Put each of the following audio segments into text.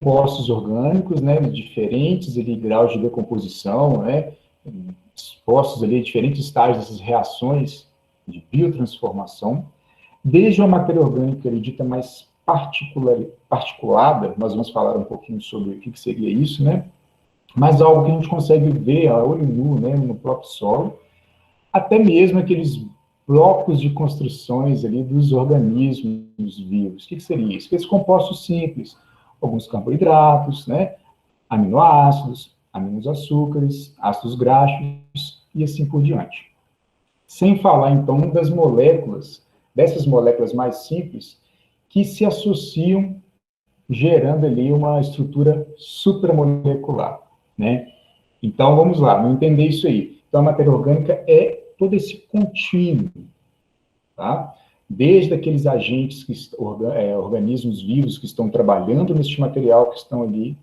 compostos orgânicos, né, de diferentes ali, graus de decomposição, né, expostos ali a diferentes estágios dessas reações de biotransformação, desde uma matéria orgânica ali, dita mais particulada, nós vamos falar um pouquinho sobre o que seria isso, né, mas algo que a gente consegue ver a olho nu, né, no próprio solo, até mesmo aqueles blocos de construções ali dos organismos vivos. O que seria isso? Aqueles compostos simples, alguns carboidratos, né, aminoácidos, aminoácidos, ácidos graxos e assim por diante. Sem falar, então, das moléculas, dessas moléculas mais simples, que se associam, gerando ali uma estrutura supramolecular, né? Então, vamos lá, vamos entender isso aí. Então, a matéria orgânica é todo esse contínuo, tá? Desde aqueles agentes, organismos vivos que estão trabalhando neste material, que estão ali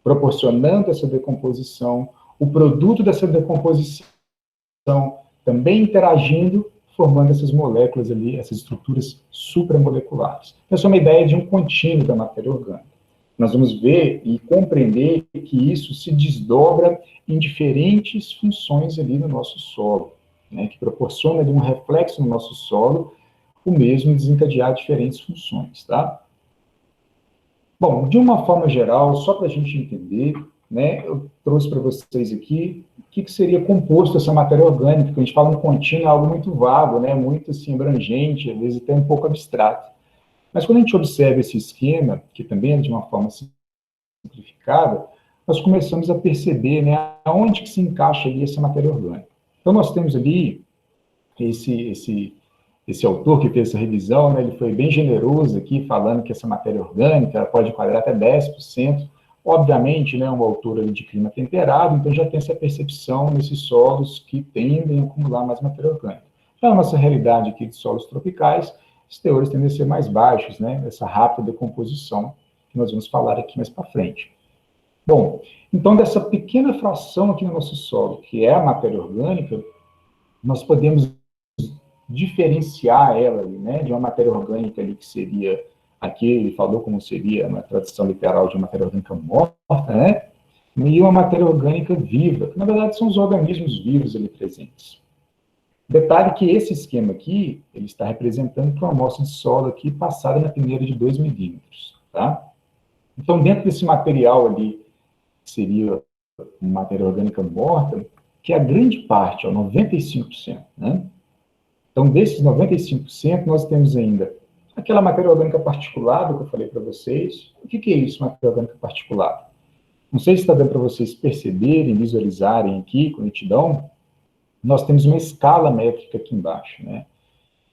proporcionando essa decomposição, o produto dessa decomposição também interagindo, formando essas moléculas ali, essas estruturas supramoleculares. Essa é uma ideia de um contínuo da matéria orgânica. Nós vamos ver e compreender que isso se desdobra em diferentes funções ali no nosso solo, né, que proporciona ali um reflexo no nosso solo, o mesmo desencadear diferentes funções, tá? Bom, de uma forma geral, só para a gente entender, né, eu trouxe para vocês aqui o que seria composto essa matéria orgânica, porque a gente fala um contínuo, é algo muito vago, né, muito assim, abrangente, às vezes até um pouco abstrato. Mas quando a gente observa esse esquema, que também é de uma forma simplificada, nós começamos a perceber, né, aonde que se encaixa ali essa matéria orgânica. Então, nós temos ali esse autor que fez essa revisão, né, ele foi bem generoso aqui, falando que essa matéria orgânica ela pode enquadrar até 10%. Obviamente, né, um autor ali de clima temperado, então já tem essa percepção nesses solos que tendem a acumular mais matéria orgânica. Já a nossa realidade aqui de solos tropicais, os teores tendem a ser mais baixos, né, essa rápida decomposição, que nós vamos falar aqui mais para frente. Bom, então dessa pequena fração aqui no nosso solo, que é a matéria orgânica, nós podemos diferenciar ela, né, de uma matéria orgânica ali que seria, aqui ele falou como seria na tradução literal de uma matéria orgânica morta, né, e uma matéria orgânica viva, que na verdade são os organismos vivos ali presentes. Detalhe que esse esquema aqui, ele está representando uma amostra de solo aqui passada na peneira de 2 milímetros, tá? Então, dentro desse material ali, que seria uma matéria orgânica morta, que a grande parte, ó, 95%, né? Então, desses 95%, nós temos ainda aquela matéria orgânica particulada que eu falei para vocês. O que é isso, matéria orgânica particulada? Não sei se está dando para vocês perceberem, visualizarem aqui com nitidão, nós temos uma escala métrica aqui embaixo, né?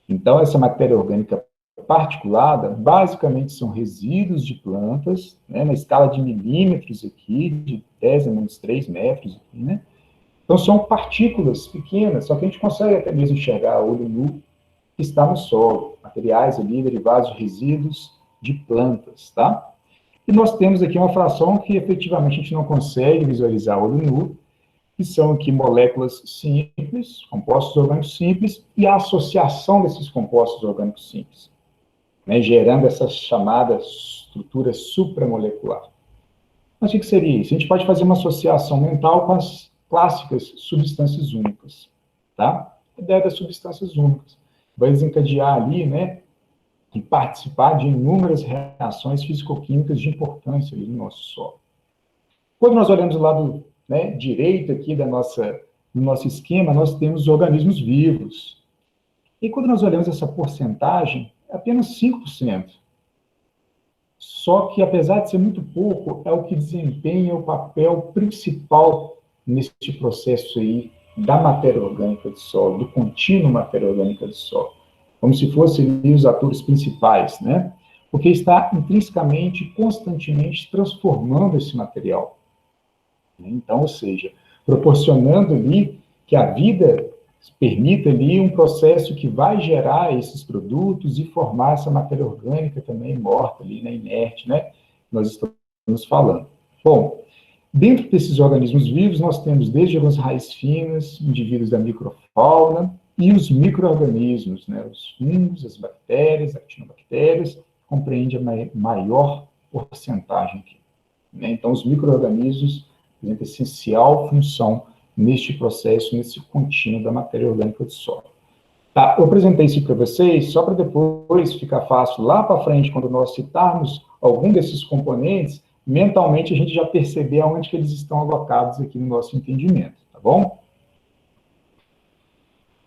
Então, essa matéria orgânica particulada, basicamente são resíduos de plantas, né, na escala de milímetros aqui, de 10 a menos 3 metros aqui, né? Então, são partículas pequenas, só que a gente consegue até mesmo enxergar a olho nu que está no solo, materiais ali derivados de resíduos de plantas, tá? E nós temos aqui uma fração que efetivamente a gente não consegue visualizar a olho nu, que são aqui moléculas simples, compostos orgânicos simples, e a associação desses compostos orgânicos simples, né, gerando essa chamada estrutura supramolecular. Mas o que seria isso? A gente pode fazer uma associação mental com as clássicas substâncias únicas, tá? A ideia das substâncias únicas vai desencadear ali, né, e participar de inúmeras reações físico-químicas de importância ali no nosso solo. Quando nós olhamos o lado, né, direito aqui do nosso esquema, nós temos organismos vivos. E quando nós olhamos essa porcentagem, é apenas 5%. Só que, apesar de ser muito pouco, é o que desempenha o papel principal nesse processo aí da matéria orgânica do solo, do contínuo matéria orgânica do solo. Como se fossem os atores principais, né? Porque está intrinsecamente, constantemente transformando esse material. Então, ou seja, proporcionando ali que a vida permita ali um processo que vai gerar esses produtos e formar essa matéria orgânica também morta ali, né, inerte, né? Nós estamos falando. Bom, dentro desses organismos vivos, nós temos desde as raízes finas, indivíduos da microfauna e os micro-organismos, né? Os fungos, as bactérias, actinobactérias, compreende a maior porcentagem aqui. né? Então, os micro-organismos têm essencial função neste processo, nesse contínuo da matéria orgânica do solo. Tá, eu apresentei isso para vocês só para depois ficar fácil, lá para frente, quando nós citarmos algum desses componentes, mentalmente a gente já perceber aonde que eles estão alocados aqui no nosso entendimento, tá bom?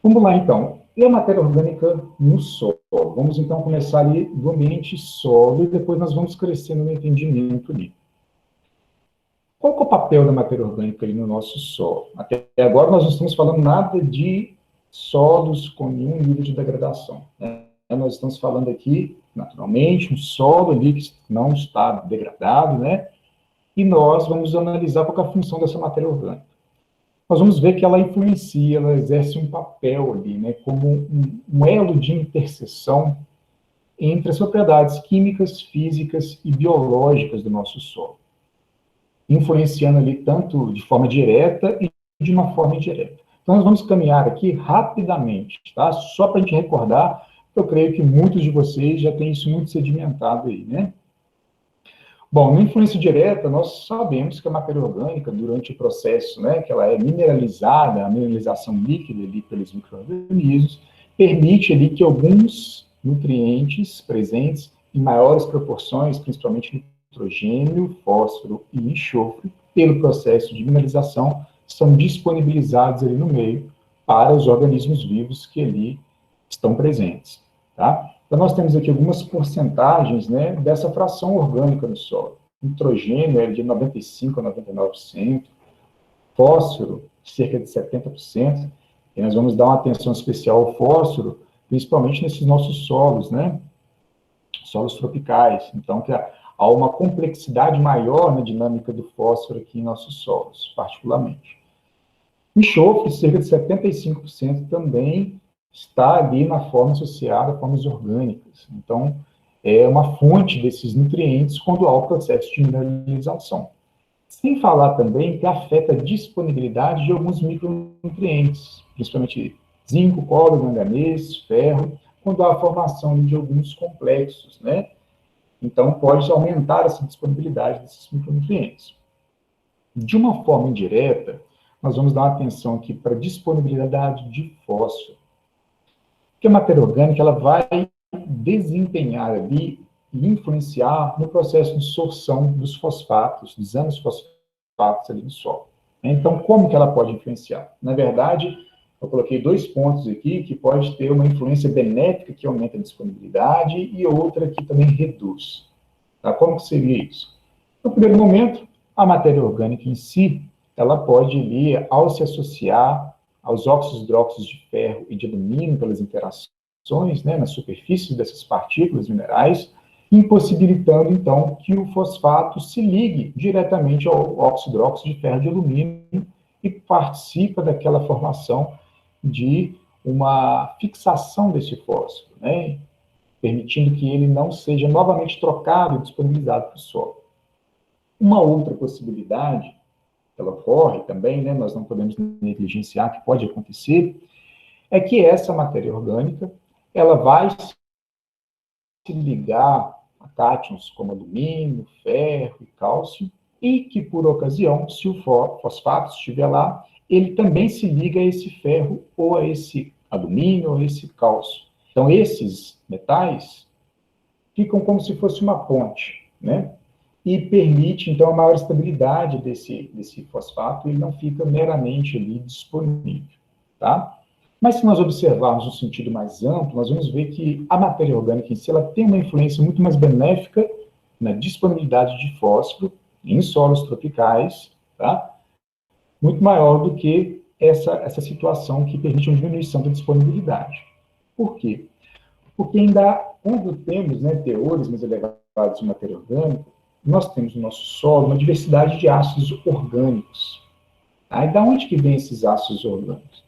Vamos lá, então. E a matéria orgânica no solo? Vamos, então, começar ali do ambiente solo e depois nós vamos crescendo no entendimento ali. Qual que é o papel da matéria orgânica ali no nosso solo? Até agora nós não estamos falando nada de solos com nenhum nível de degradação, né? Nós estamos falando aqui, naturalmente, um solo ali que não está degradado, né? E nós vamos analisar qual é a função dessa matéria orgânica. Nós vamos ver que ela influencia, ela exerce um papel ali, né? Como um elo de interseção entre as propriedades químicas, físicas e biológicas do nosso solo, influenciando ali tanto de forma direta e de uma forma indireta. Então, nós vamos caminhar aqui rapidamente, tá? Só para a gente recordar, eu creio que muitos de vocês já têm isso muito sedimentado aí, né? Bom, na influência direta, nós sabemos que a matéria orgânica, durante o processo, né, que ela é mineralizada, a mineralização líquida ali pelos micro-organismos, permite ali que alguns nutrientes presentes em maiores proporções, principalmente nitrogênio, fósforo e enxofre, pelo processo de mineralização, são disponibilizados ali no meio para os organismos vivos que ali estão presentes, tá? Então, nós temos aqui algumas porcentagens, né, dessa fração orgânica no solo. Nitrogênio é de 95% a 99%, fósforo, cerca de 70%, e nós vamos dar uma atenção especial ao fósforo, principalmente nesses nossos solos, né, solos tropicais. Então, que há uma complexidade maior na dinâmica do fósforo aqui em nossos solos, particularmente. Enxofre, cerca de 75% também está ali na forma associada a formas orgânicas. Então, é uma fonte desses nutrientes quando há o processo de mineralização. Sem falar também que afeta a disponibilidade de alguns micronutrientes, principalmente zinco, cobre, manganês, ferro, quando há a formação de alguns complexos, né? Então, pode aumentar essa disponibilidade desses micronutrientes. De uma forma indireta, nós vamos dar atenção aqui para a disponibilidade de fósforo. Porque a matéria orgânica ela vai desempenhar ali e influenciar no processo de sorção dos fosfatos, dos anosfosfatos ali no solo. Então, como que ela pode influenciar? Na verdade, eu coloquei 2 pontos aqui que pode ter uma influência benéfica que aumenta a disponibilidade e outra que também reduz. Tá? Como que seria isso? No primeiro momento, a matéria orgânica em si, ela pode ali, ao se associar aos óxidos e hidróxidos de ferro e de alumínio pelas interações, né, na superfície dessas partículas minerais, impossibilitando, então, que o fosfato se ligue diretamente ao óxido e hidróxido de ferro e de alumínio e participa daquela formação de uma fixação desse fósforo, né, permitindo que ele não seja novamente trocado e disponibilizado para o solo. Uma outra possibilidade, ela ocorre também, né, nós não podemos negligenciar que pode acontecer, é que essa matéria orgânica, ela vai se ligar a cátions como alumínio, ferro e cálcio, e que, por ocasião, se o fosfato estiver lá, ele também se liga a esse ferro, ou a esse alumínio, ou a esse cálcio. Então, esses metais ficam como se fosse uma ponte, né? E permite, então, a maior estabilidade desse fosfato, ele não fica meramente ali disponível, tá? Mas se nós observarmos no sentido mais amplo, nós vamos ver que a matéria orgânica em si, ela tem uma influência muito mais benéfica na disponibilidade de fósforo em solos tropicais, tá? Muito maior do que essa situação que permite uma diminuição da disponibilidade. Por quê? Porque ainda, quando temos, né, teores mais elevados de matéria orgânica, nós temos no nosso solo uma diversidade de ácidos orgânicos. Tá? E da onde que vem esses ácidos orgânicos?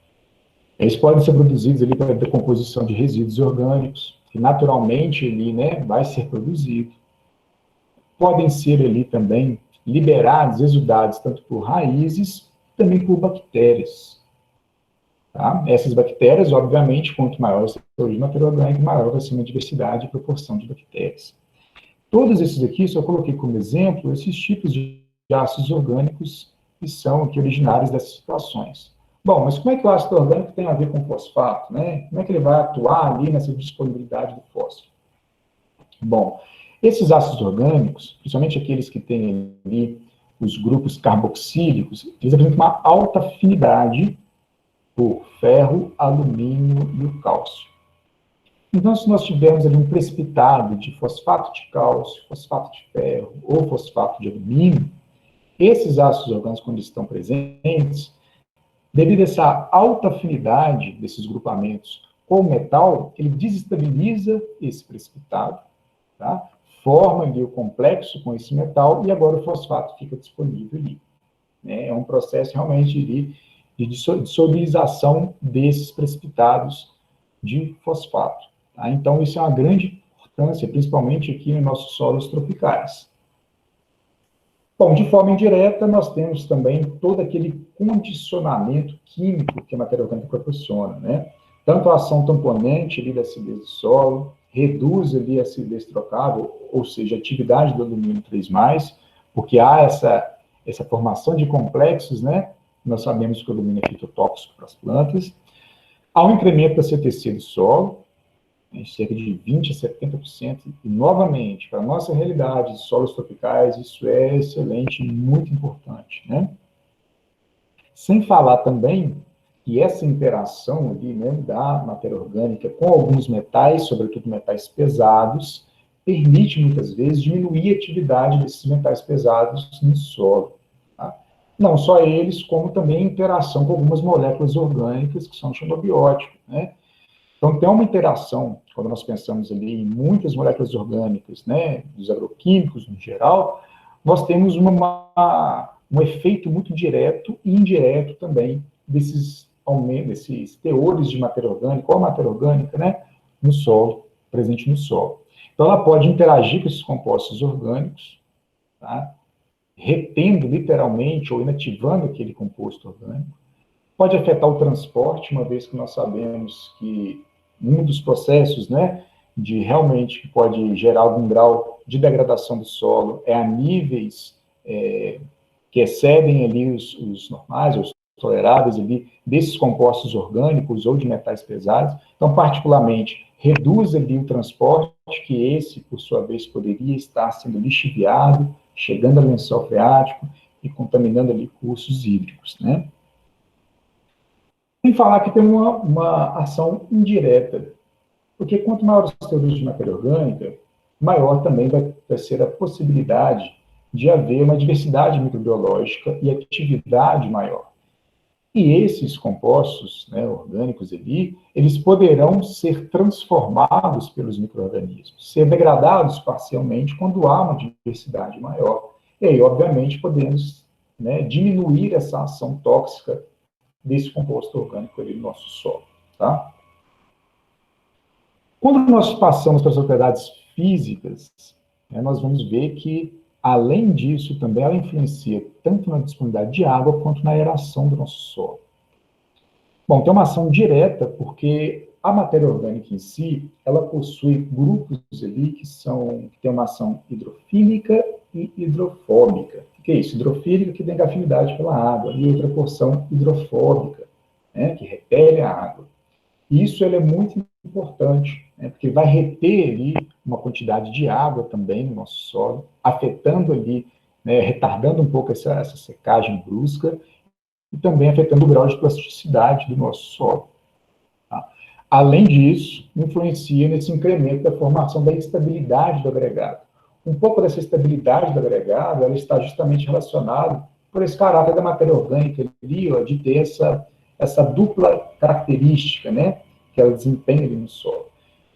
Eles podem ser produzidos ali pela decomposição de resíduos orgânicos, que naturalmente ali, né, vai ser produzido. Podem ser ali também liberados, exudados, tanto por raízes, também por bactérias. Tá? Essas bactérias, obviamente, quanto maior a teor de matéria orgânica, maior vai ser a diversidade e proporção de bactérias. Todos esses aqui, só coloquei como exemplo, esses tipos de ácidos orgânicos que são aqui originários dessas situações. Bom, mas como é que o ácido orgânico tem a ver com o fosfato, né? Como é que ele vai atuar ali nessa disponibilidade do fósforo? Bom, esses ácidos orgânicos, principalmente aqueles que têm ali os grupos carboxílicos, eles apresentam uma alta afinidade por ferro, alumínio e o cálcio. Então, se nós tivermos ali um precipitado de fosfato de cálcio, fosfato de ferro ou fosfato de alumínio, esses ácidos orgânicos, quando estão presentes, devido a essa alta afinidade desses grupamentos com o metal, ele desestabiliza esse precipitado, tá? Forma ali o complexo com esse metal e agora o fosfato fica disponível ali. Né? É um processo realmente de dissolubilização desses precipitados de fosfato. Tá? Então, isso é uma grande importância, principalmente aqui nos nossos solos tropicais. Bom, de forma indireta, nós temos também todo aquele condicionamento químico que a matéria orgânica proporciona, né? Tanto a ação tamponante ali da acidez do solo, reduz ali a acidez trocável, ou seja, a atividade do alumínio 3+, porque há essa formação de complexos, né? Nós sabemos que o alumínio é fitotóxico para as plantas. Há um incremento da CTC do solo, cerca de 20% a 70%, e, novamente, para a nossa realidade de solos tropicais, isso é excelente e muito importante, né? Sem falar também que essa interação ali, né, da matéria orgânica com alguns metais, sobretudo metais pesados, permite, muitas vezes, diminuir a atividade desses metais pesados no solo. Tá? Não só eles, como também a interação com algumas moléculas orgânicas que são xenobióticos, né? Então, tem uma interação, quando nós pensamos ali em muitas moléculas orgânicas, né, dos agroquímicos no geral, nós temos um efeito muito direto e indireto também desses teores de matéria orgânica, ou matéria orgânica, né, no solo, presente no solo. Então, ela pode interagir com esses compostos orgânicos, tá, retendo literalmente ou inativando aquele composto orgânico. Pode afetar o transporte, uma vez que nós sabemos que um dos processos, né, de realmente que pode gerar algum grau de degradação do solo é a níveis que excedem ali os normais, os toleráveis ali desses compostos orgânicos ou de metais pesados. Então, particularmente, reduz ali o transporte, que esse, por sua vez, poderia estar sendo lixiviado, chegando ao lençol freático e contaminando ali cursos hídricos, né? Sem falar que tem uma ação indireta, porque quanto maior os teores de matéria orgânica, maior também vai ser a possibilidade de haver uma diversidade microbiológica e atividade maior. E esses compostos, né, orgânicos ali, eles poderão ser transformados pelos micro-organismos, ser degradados parcialmente quando há uma diversidade maior. E aí, obviamente, podemos, né, diminuir essa ação tóxica desse composto orgânico ali no nosso solo, tá? Quando nós passamos para as propriedades físicas, né, nós vamos ver que, além disso, também ela influencia tanto na disponibilidade de água quanto na aeração do nosso solo. Bom, tem uma ação direta, porque a matéria orgânica em si, ela possui grupos ali que têm uma ação hidrofílica e hidrofóbica. O que é isso? Hidrofílica, que tem afinidade pela água, e outra porção hidrofóbica, né, que repele a água. Isso é muito importante, né, porque vai reter ali uma quantidade de água também no nosso solo, afetando ali, né, retardando um pouco essa secagem brusca, e também afetando o grau de plasticidade do nosso solo. Tá? Além disso, influencia nesse incremento da formação da estabilidade do agregado. Um pouco dessa estabilidade do agregado, ela está justamente relacionada por esse caráter da matéria orgânica ali, ó, de ter essa dupla característica, né, que ela desempenha ali no solo.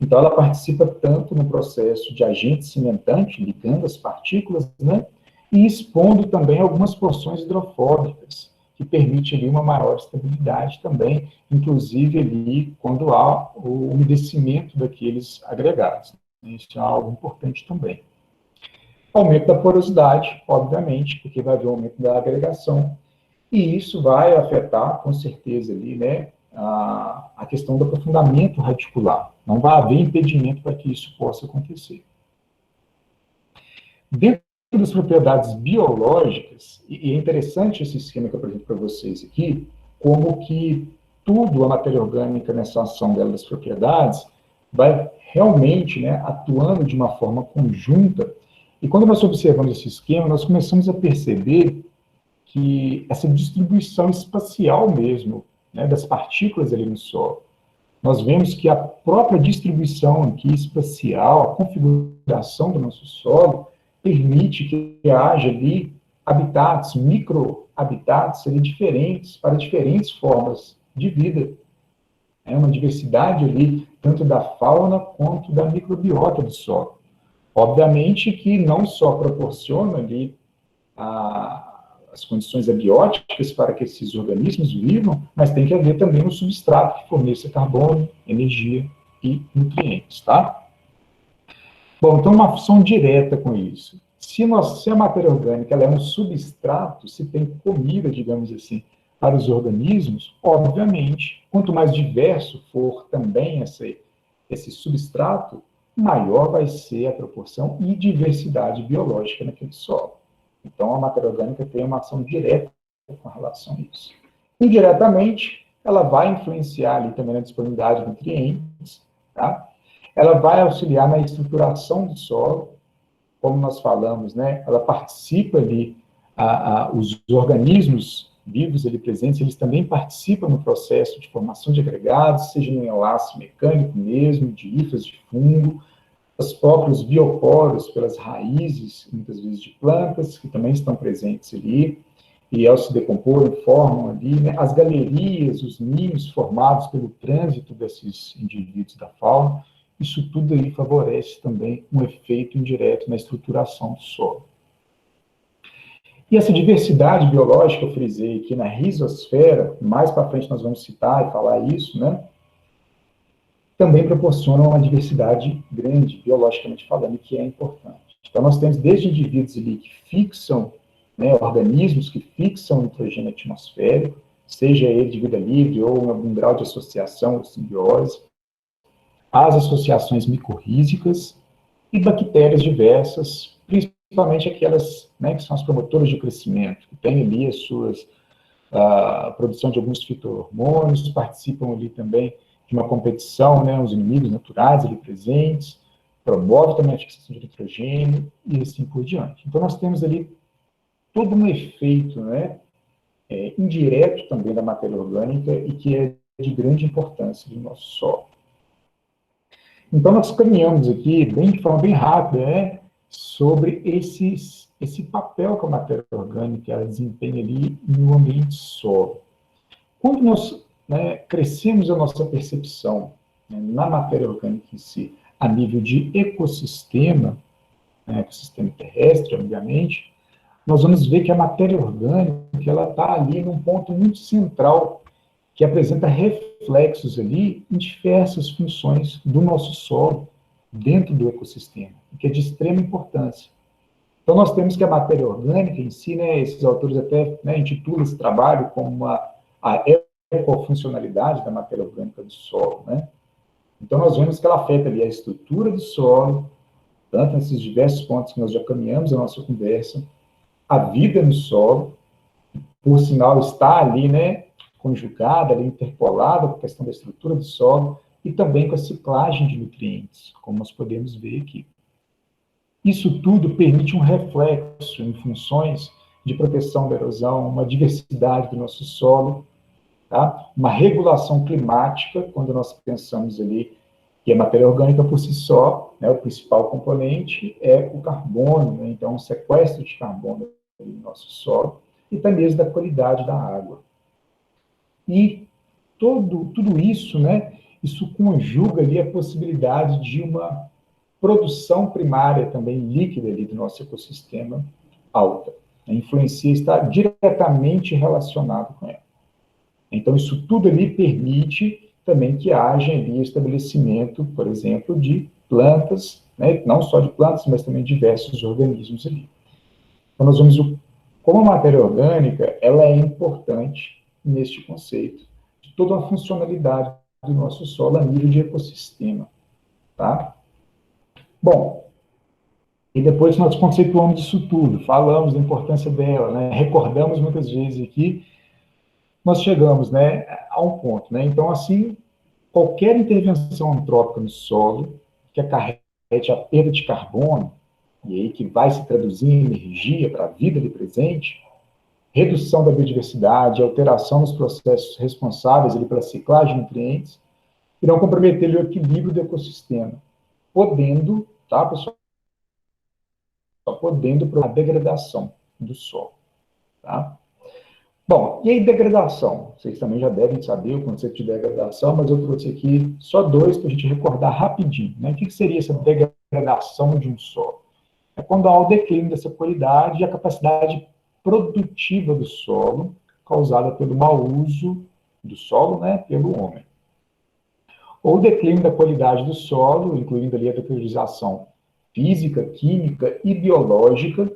Então, ela participa tanto no processo de agente cimentante, ligando as partículas, né, e expondo também algumas porções hidrofóbicas, que permite ali uma maior estabilidade também, inclusive ali quando há o umedecimento daqueles agregados. Isso é algo importante também. Aumento da porosidade, obviamente, porque vai haver um aumento da agregação, e isso vai afetar, com certeza, ali, né, a questão do aprofundamento radicular. Não vai haver impedimento para que isso possa acontecer. Dentro das propriedades biológicas, e é interessante esse esquema que eu apresento para vocês aqui, como que tudo, a matéria orgânica, nessa ação dela das propriedades, vai realmente, né, atuando de uma forma conjunta. E quando nós observamos esse esquema, nós começamos a perceber que essa distribuição espacial mesmo, né, das partículas ali no solo, nós vemos que a própria distribuição aqui espacial, a configuração do nosso solo, permite que haja ali habitats, microhabitats ali diferentes para diferentes formas de vida. É uma diversidade ali, tanto da fauna quanto da microbiota do solo. Obviamente que não só proporciona ali as condições abióticas para que esses organismos vivam, mas tem que haver também um substrato que forneça carbono, energia e nutrientes, tá? Bom, então uma função direta com isso. Se a matéria orgânica ela é um substrato, se tem comida, digamos assim, para os organismos, obviamente, quanto mais diverso for também esse substrato, maior vai ser a proporção e diversidade biológica naquele solo. Então, a matéria orgânica tem uma ação direta com relação a isso. Indiretamente, ela vai influenciar ali também na disponibilidade de nutrientes, tá? Ela vai auxiliar na estruturação do solo, como nós falamos, né? Ela participa ali, os organismos vivos ali presentes, eles também participam no processo de formação de agregados, seja no enlace mecânico mesmo, de hifas de fungo, os próprios bioporos pelas raízes, muitas vezes de plantas, que também estão presentes ali, e ao se decomporem, formam ali, né, as galerias, os ninhos formados pelo trânsito desses indivíduos da fauna, isso tudo aí favorece também um efeito indireto na estruturação do solo. E essa diversidade biológica, eu frisei aqui na rizosfera, mais para frente nós vamos citar e falar isso, né, também proporcionam uma diversidade grande, biologicamente falando, que é importante. Então, nós temos desde indivíduos ali que fixam, né, organismos que fixam nitrogênio atmosférico, seja ele de vida livre ou em algum grau de associação ou simbiose, as associações micorrízicas e bactérias diversas, principalmente aquelas, né, que são as promotoras de crescimento, que têm ali a produção de alguns fitohormônios, participam ali também de uma competição, né, os inimigos naturais ali presentes, promove também a fixação de nitrogênio e assim por diante. Então, nós temos ali todo um efeito, né, indireto também da matéria orgânica e que é de grande importância no nosso solo. Então, nós caminhamos aqui, de forma bem rápida, né, sobre esse papel que a matéria orgânica ela desempenha ali no ambiente solo. Quando nós, né, crescemos a nossa percepção, né, na matéria orgânica em si, a nível de ecossistema, né, ecossistema terrestre, obviamente, nós vamos ver que a matéria orgânica ela está ali num ponto muito central, que apresenta reflexos ali em diversas funções do nosso solo, dentro do ecossistema, que é de extrema importância. Então, nós temos que a matéria orgânica em si, né, esses autores até, né, intitulam esse trabalho como a ecofuncionalidade da matéria orgânica do solo, né? Então, nós vemos que ela afeta ali a estrutura do solo, tanto nesses diversos pontos que nós já caminhamos na nossa conversa, a vida no solo, por sinal, está ali, né, conjugada, ali, interpolada com a questão da estrutura do solo e também com a ciclagem de nutrientes, como nós podemos ver aqui. Isso tudo permite um reflexo em funções de proteção da erosão, uma diversidade do nosso solo, tá? Uma regulação climática, quando nós pensamos ali que a matéria orgânica por si só, né, o principal componente é o carbono, né? Então, um sequestro de carbono no nosso solo, e também mesmo da qualidade da água. E tudo isso, né, isso conjuga ali a possibilidade de uma produção primária também líquida ali do nosso ecossistema alta. A influência está diretamente relacionada com ela. Então, isso tudo ali permite também que haja ali estabelecimento, por exemplo, de plantas, né, não só de plantas, mas também diversos organismos ali. Então, nós vemos como a matéria orgânica ela é importante neste conceito de toda a funcionalidade do nosso solo a nível de ecossistema, tá? Bom, E depois nós conceituamos isso tudo, falamos da importância dela, né? Recordamos muitas vezes aqui, nós chegamos, né, a um ponto, né? Então, assim, qualquer intervenção antrópica no solo que acarrete a perda de carbono, e aí que vai se traduzir em energia para a vida ali presente, redução da biodiversidade, alteração nos processos responsáveis ali pela ciclagem de nutrientes, irão comprometer o equilíbrio do ecossistema, podendo, tá, pessoal? Podendo a degradação do solo, tá? Bom, e aí degradação? Vocês também já devem saber o conceito de degradação, mas eu trouxe aqui só dois para a gente recordar rapidinho, né? O que seria essa degradação de um solo? É quando há o declínio dessa qualidade e a capacidade produtiva do solo, causada pelo mau uso do solo, né, pelo homem. Ou o declínio da qualidade do solo, incluindo ali a deteriorização física, química e biológica,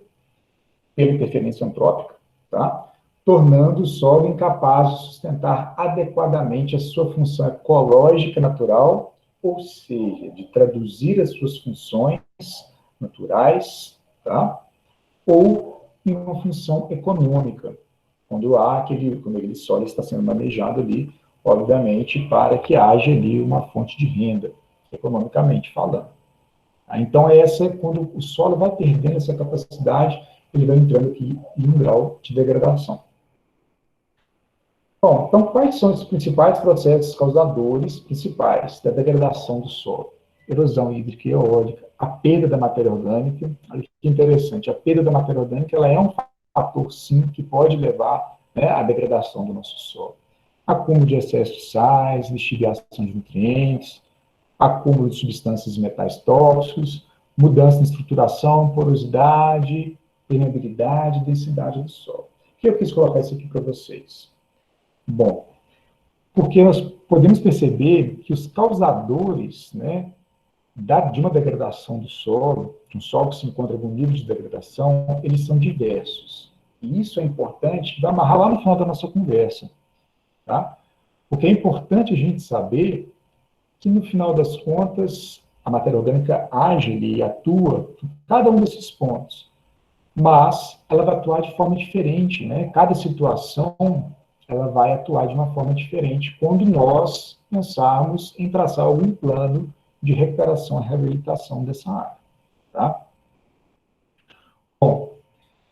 pela interferência antrópica, tá? Tornando o solo incapaz de sustentar adequadamente a sua função ecológica natural, ou seja, de traduzir as suas funções naturais, tá? Ou em uma função econômica, quando aquele solo está sendo manejado ali, obviamente, para que haja ali uma fonte de renda, economicamente falando. Então, essa, quando o solo vai perdendo essa capacidade, ele vai entrando aqui em um grau de degradação. Bom, então, quais são os principais processos causadores principais da degradação do solo? Erosão hídrica e eólica, a perda da matéria orgânica. Olha que interessante, a perda da matéria orgânica ela é um fator, sim, que pode levar, né, à degradação do nosso solo. Acúmulo de excesso de sais, lixiviação de nutrientes, acúmulo de substâncias e metais tóxicos, mudança na estruturação, porosidade, permeabilidade e densidade do solo. Por que eu quis colocar isso aqui para vocês? Bom, porque nós podemos perceber que os causadores, né, de uma degradação do solo, de um solo que se encontra em algum nível de degradação, eles são diversos. E isso é importante, vai amarrar lá no final da nossa conversa, tá? Porque é importante a gente saber que, no final das contas, a matéria orgânica age e atua em cada um desses pontos, mas ela vai atuar de forma diferente, né? Cada situação ela vai atuar de uma forma diferente quando nós pensarmos em traçar algum plano de recuperação e reabilitação dessa área, tá? Bom,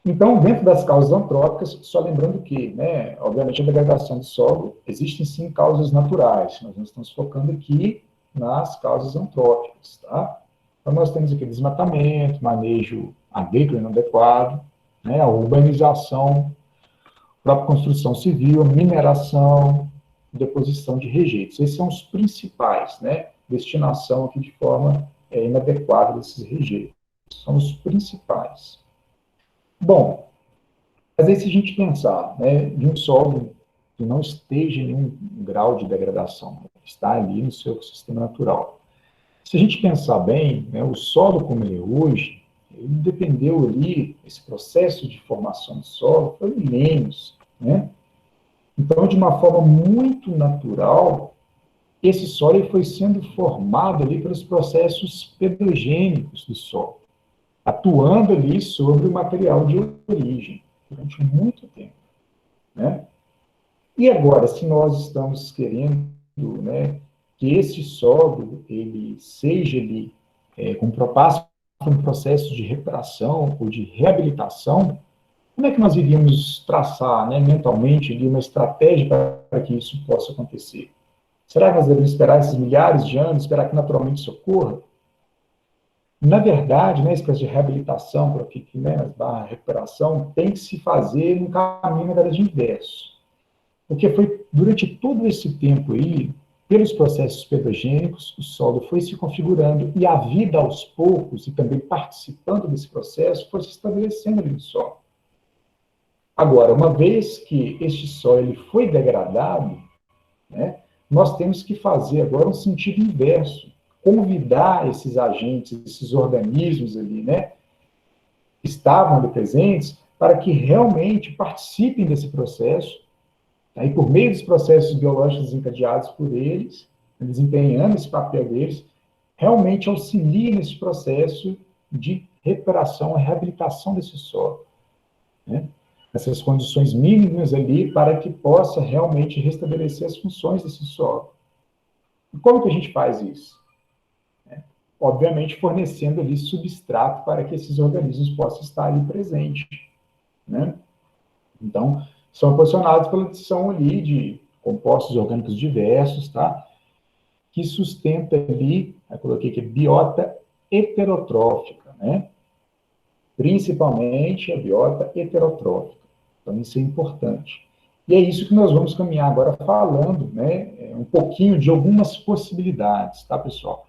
então, dentro das causas antrópicas, só lembrando que, né, obviamente, a degradação do solo, existem sim causas naturais, nós não estamos focando aqui nas causas antrópicas, tá? Então, nós temos aqui desmatamento, manejo agrícola inadequado, né, a urbanização, própria construção civil, mineração, deposição de rejeitos. Esses são os principais, né? Destinação aqui de forma inadequada desses rejeitos. São os principais. Bom, mas aí se a gente pensar, né, de um solo que não esteja em nenhum grau de degradação, está ali no seu sistema natural. Se a gente pensar bem, né, o solo como ele é hoje, ele dependeu ali, esse processo de formação do solo foi milênios, né? Então, de uma forma muito natural, esse solo foi sendo formado ali pelos processos pedogênicos do solo, atuando ali sobre o material de origem durante muito tempo, né? E agora, se nós estamos querendo, né, que esse solo ele seja ali passe por um processo de recuperação ou de reabilitação, como é que nós iríamos traçar, né, mentalmente ali uma estratégia para que isso possa acontecer? Será que nós devemos esperar esses milhares de anos, esperar que naturalmente isso ocorra? Na verdade, né, esse processo de reabilitação, para que, né, a recuperação, tem que se fazer num caminho, na verdade, inverso. Porque foi durante todo esse tempo aí, pelos processos pedogênicos, o solo foi se configurando e a vida aos poucos, e também participando desse processo, foi se estabelecendo ali no solo. Agora, uma vez que este solo ele foi degradado, né, nós temos que fazer agora um sentido inverso, convidar esses agentes, esses organismos ali, né, que estavam ali presentes, para que realmente participem desse processo, tá, e por meio dos processos biológicos desencadeados por eles, desempenhando esse papel deles, realmente auxiliem nesse processo de recuperação, a reabilitação desse solo, né? Essas condições mínimas ali para que possa realmente restabelecer as funções desse solo. E como que a gente faz isso? Obviamente fornecendo ali substrato para que esses organismos possam estar ali presentes, né? Então, são posicionados pela adição ali de compostos orgânicos diversos, tá? Que sustenta ali, eu coloquei aqui, biota heterotrófica, né? Principalmente a biota heterotrófica. Então, isso é importante. E é isso que nós vamos caminhar agora falando, né? Um pouquinho de algumas possibilidades, tá, pessoal?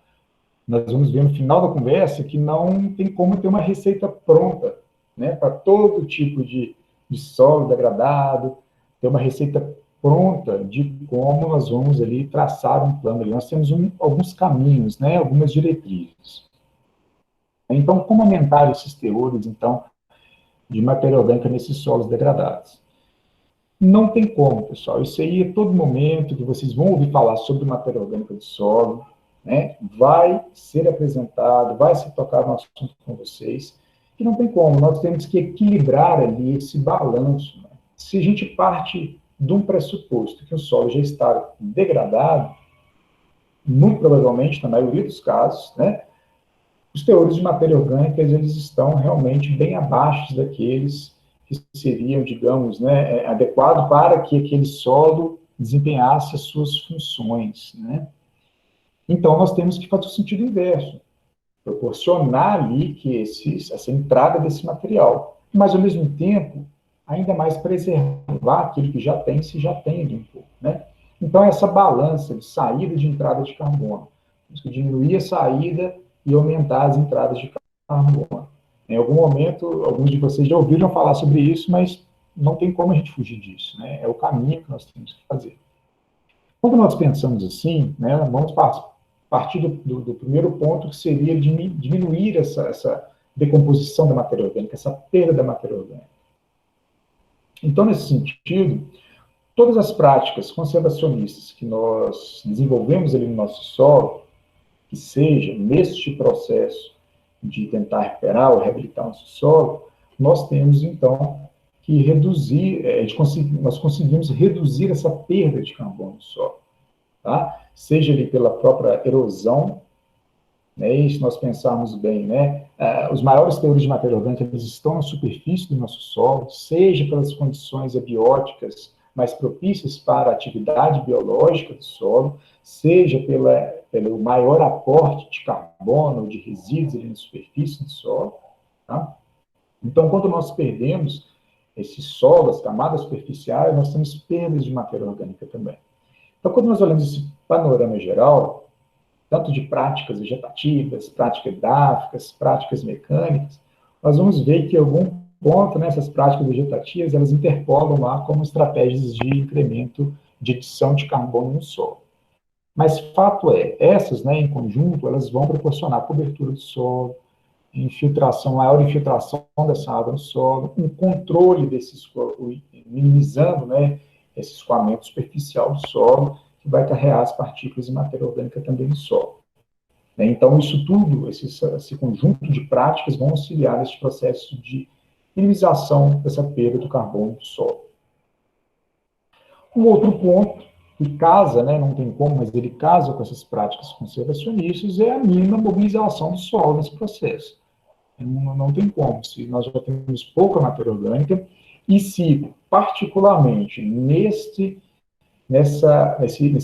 Nós vamos ver no final da conversa que não tem como ter uma receita pronta, né? Para todo tipo de solo degradado, ter uma receita pronta de como nós vamos ali traçar um plano. Nós temos alguns caminhos, né? Algumas diretrizes. Então, como aumentar esses teores, então, de matéria orgânica nesses solos degradados? Não tem como, pessoal. Isso aí, a todo momento que vocês vão ouvir falar sobre matéria orgânica do solo, né, vai ser apresentado, vai se tocar no assunto com vocês, e não tem como. Nós temos que equilibrar ali esse balanço, né? Se a gente parte de um pressuposto que o solo já está degradado, muito provavelmente, na maioria dos casos, né, os teores de matéria orgânica, eles estão realmente bem abaixo daqueles que seriam, digamos, né, adequado para que aquele solo desempenhasse as suas funções, né? Então, nós temos que fazer o sentido inverso, proporcionar ali que essa entrada desse material, mas, ao mesmo tempo, ainda mais preservar aquilo que já tem, se já tem ali um pouco, né? Então, essa balança de saída e de entrada de carbono, temos que diminuir a saída e aumentar as entradas de carbono. Em algum momento, alguns de vocês já ouviram falar sobre isso, mas não tem como a gente fugir disso, né? É o caminho que nós temos que fazer. Quando nós pensamos assim, né, vamos partir do primeiro ponto, que seria diminuir essa decomposição da matéria orgânica, essa perda da matéria orgânica. Então, nesse sentido, todas as práticas conservacionistas que nós desenvolvemos ali no nosso solo, que seja neste processo de tentar recuperar ou reabilitar nosso solo, nós temos, então, que reduzir, nós conseguimos reduzir essa perda de carbono do solo, tá? Seja ali pela própria erosão, né? E se nós pensarmos bem, né, os maiores teores de matéria orgânica eles estão na superfície do nosso solo, seja pelas condições abióticas mais propícias para a atividade biológica do solo, seja pelo maior aporte de carbono, de resíduos ali na superfície do solo, tá? Então, quando nós perdemos esse solo, as camadas superficiais, nós temos perdas de matéria orgânica também. Então, quando nós olhamos esse panorama geral, tanto de práticas vegetativas, práticas hidráulicas, práticas mecânicas, nós vamos ver que em algum ponto, né, essas práticas vegetativas, elas interpolam lá como estratégias de incremento de adição de carbono no solo. Mas fato é, essas, né, em conjunto, elas vão proporcionar cobertura do solo, infiltração, maior infiltração dessa água no solo, um controle minimizando, né, esse escoamento superficial do solo, que vai carregar as partículas de matéria orgânica também no solo. Então, isso tudo, esse conjunto de práticas vão auxiliar nesse processo de minimização dessa perda do carbono do solo. Um outro ponto que casa, né, não tem como, mas ele casa com essas práticas conservacionistas, é a mínima mobilização do solo nesse processo. Não tem como, se nós já temos pouca matéria orgânica, e se, particularmente, nesse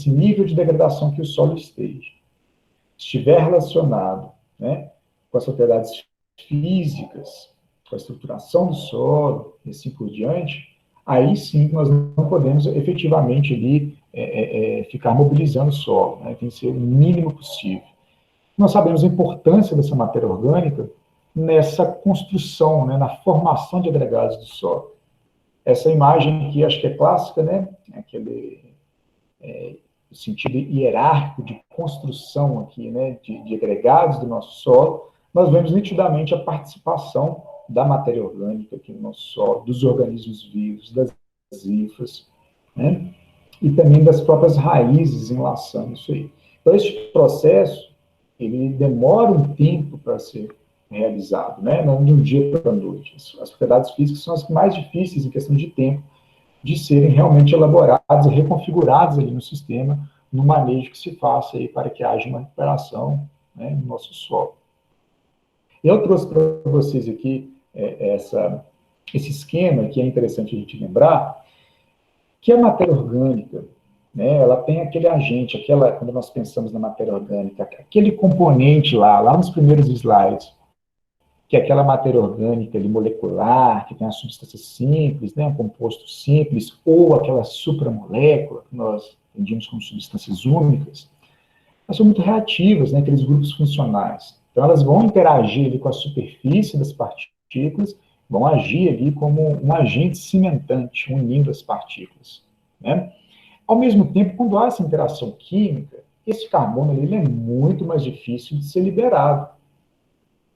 nível de degradação que o solo estiver relacionado, né, com as propriedades físicas, com a estruturação do solo, e assim por diante, aí sim nós não podemos efetivamente ali ficar mobilizando o solo, né, tem que ser o mínimo possível. Nós sabemos a importância dessa matéria orgânica nessa construção, né, na formação de agregados do solo. Essa imagem aqui, acho que é clássica, né, aquele sentido hierárquico de construção aqui, né, de agregados do nosso solo, nós vemos nitidamente a participação da matéria orgânica aqui no nosso solo, dos organismos vivos, das hifas, né, e também das próprias raízes enlaçando isso aí. Então, esse processo, ele demora um tempo para ser realizado, né? Não de um dia para a noite. As propriedades físicas são as mais difíceis em questão de tempo de serem realmente elaboradas e reconfiguradas ali no sistema, no manejo que se faça aí para que haja uma recuperação, né, no nosso solo. Eu trouxe para vocês aqui esse esquema que é interessante a gente lembrar, que a matéria orgânica, né, ela tem aquele agente, quando nós pensamos na matéria orgânica, aquele componente lá nos primeiros slides, que é aquela matéria orgânica ali, molecular, que tem a substância simples, né, um composto simples, ou aquela supramolécula, que nós entendemos como substâncias únicas, elas são muito reativas, né, aqueles grupos funcionais. Então, elas vão interagir ali com a superfície das partículas, vão agir ali como um agente cimentante, unindo as partículas, né? Ao mesmo tempo, quando há essa interação química, esse carbono ele é muito mais difícil de ser liberado.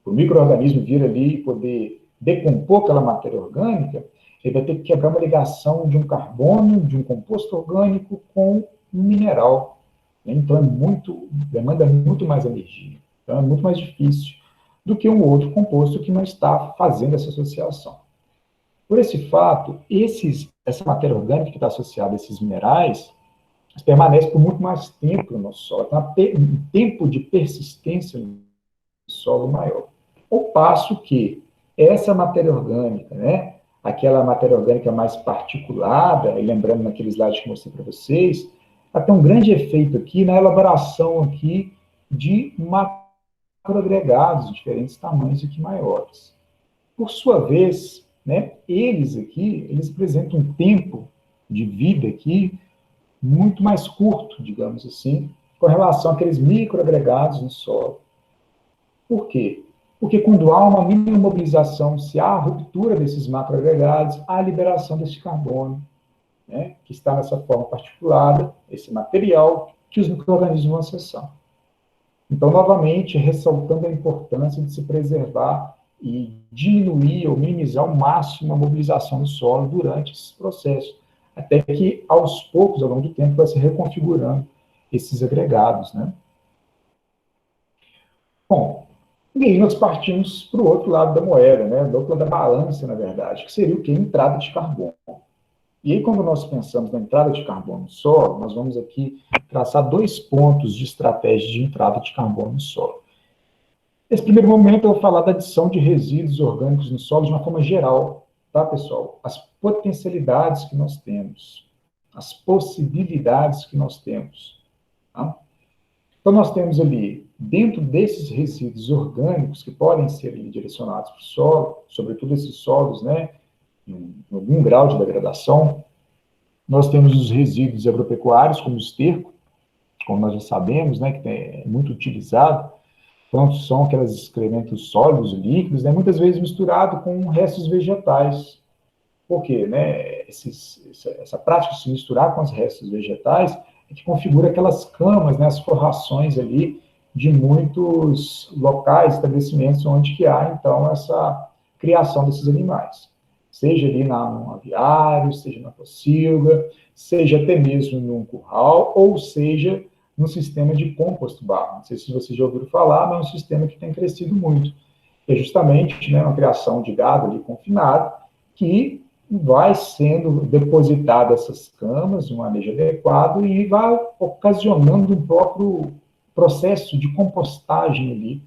O micro-organismo vir ali e poder decompor aquela matéria orgânica, ele vai ter que quebrar uma ligação de um carbono, de um composto orgânico com um mineral. Então, demanda muito mais energia. Então, é muito mais difícil do que um outro composto que não está fazendo essa associação. Por esse fato, essa matéria orgânica que está associada a esses minerais, permanece por muito mais tempo no nosso solo. Tem um tempo de persistência no solo maior. Ao passo que essa matéria orgânica, né, aquela matéria orgânica mais particulada, e lembrando naquele slide que eu mostrei para vocês, ela tem um grande efeito aqui na elaboração aqui de macroagregados de diferentes tamanhos e que maiores. Por sua vez, né, eles apresentam um tempo de vida aqui muito mais curto, digamos assim, com relação àqueles microagregados no solo. Por quê? Porque quando há uma mínima mobilização, se há a ruptura desses macroagregados, há a liberação desse carbono, né, que está nessa forma particulada, esse material que os micro-organismos vão acessar. Então, novamente, ressaltando a importância de se preservar e diminuir ou minimizar ao máximo a mobilização do solo durante esse processo, até que, aos poucos, ao longo do tempo, vai se reconfigurando esses agregados, né? Bom, e aí nós partimos para o outro lado da moeda, né? Do outro lado da balança, na verdade, que seria o quê? Entrada de carbono. E aí, quando nós pensamos na entrada de carbono no solo, nós vamos aqui traçar 2 pontos de estratégia de entrada de carbono no solo. Nesse primeiro momento, eu vou falar da adição de resíduos orgânicos no solo de uma forma geral, tá, pessoal? As potencialidades que nós temos, as possibilidades que nós temos, tá? Então, nós temos ali, dentro desses resíduos orgânicos que podem ser ali direcionados para o solo, sobretudo esses solos, né, em algum grau de degradação, nós temos os resíduos agropecuários, como o esterco, como nós já sabemos, né, que é muito utilizado. Então, são aqueles excrementos sólidos, líquidos, né, muitas vezes misturado com restos vegetais. Por quê? Né? Essa prática de se misturar com os restos vegetais é que configura aquelas camas, né, as forrações ali de muitos locais, estabelecimentos onde que há, então, essa criação desses animais. Seja ali no aviário, seja na pocilga, seja até mesmo num curral, ou seja no sistema de compost bar. Não sei se vocês já ouviram falar, mas é um sistema que tem crescido muito. É justamente, né, uma criação de gado ali confinado, que vai sendo depositada essas camas de um manejo adequado e vai ocasionando um próprio processo de compostagem ali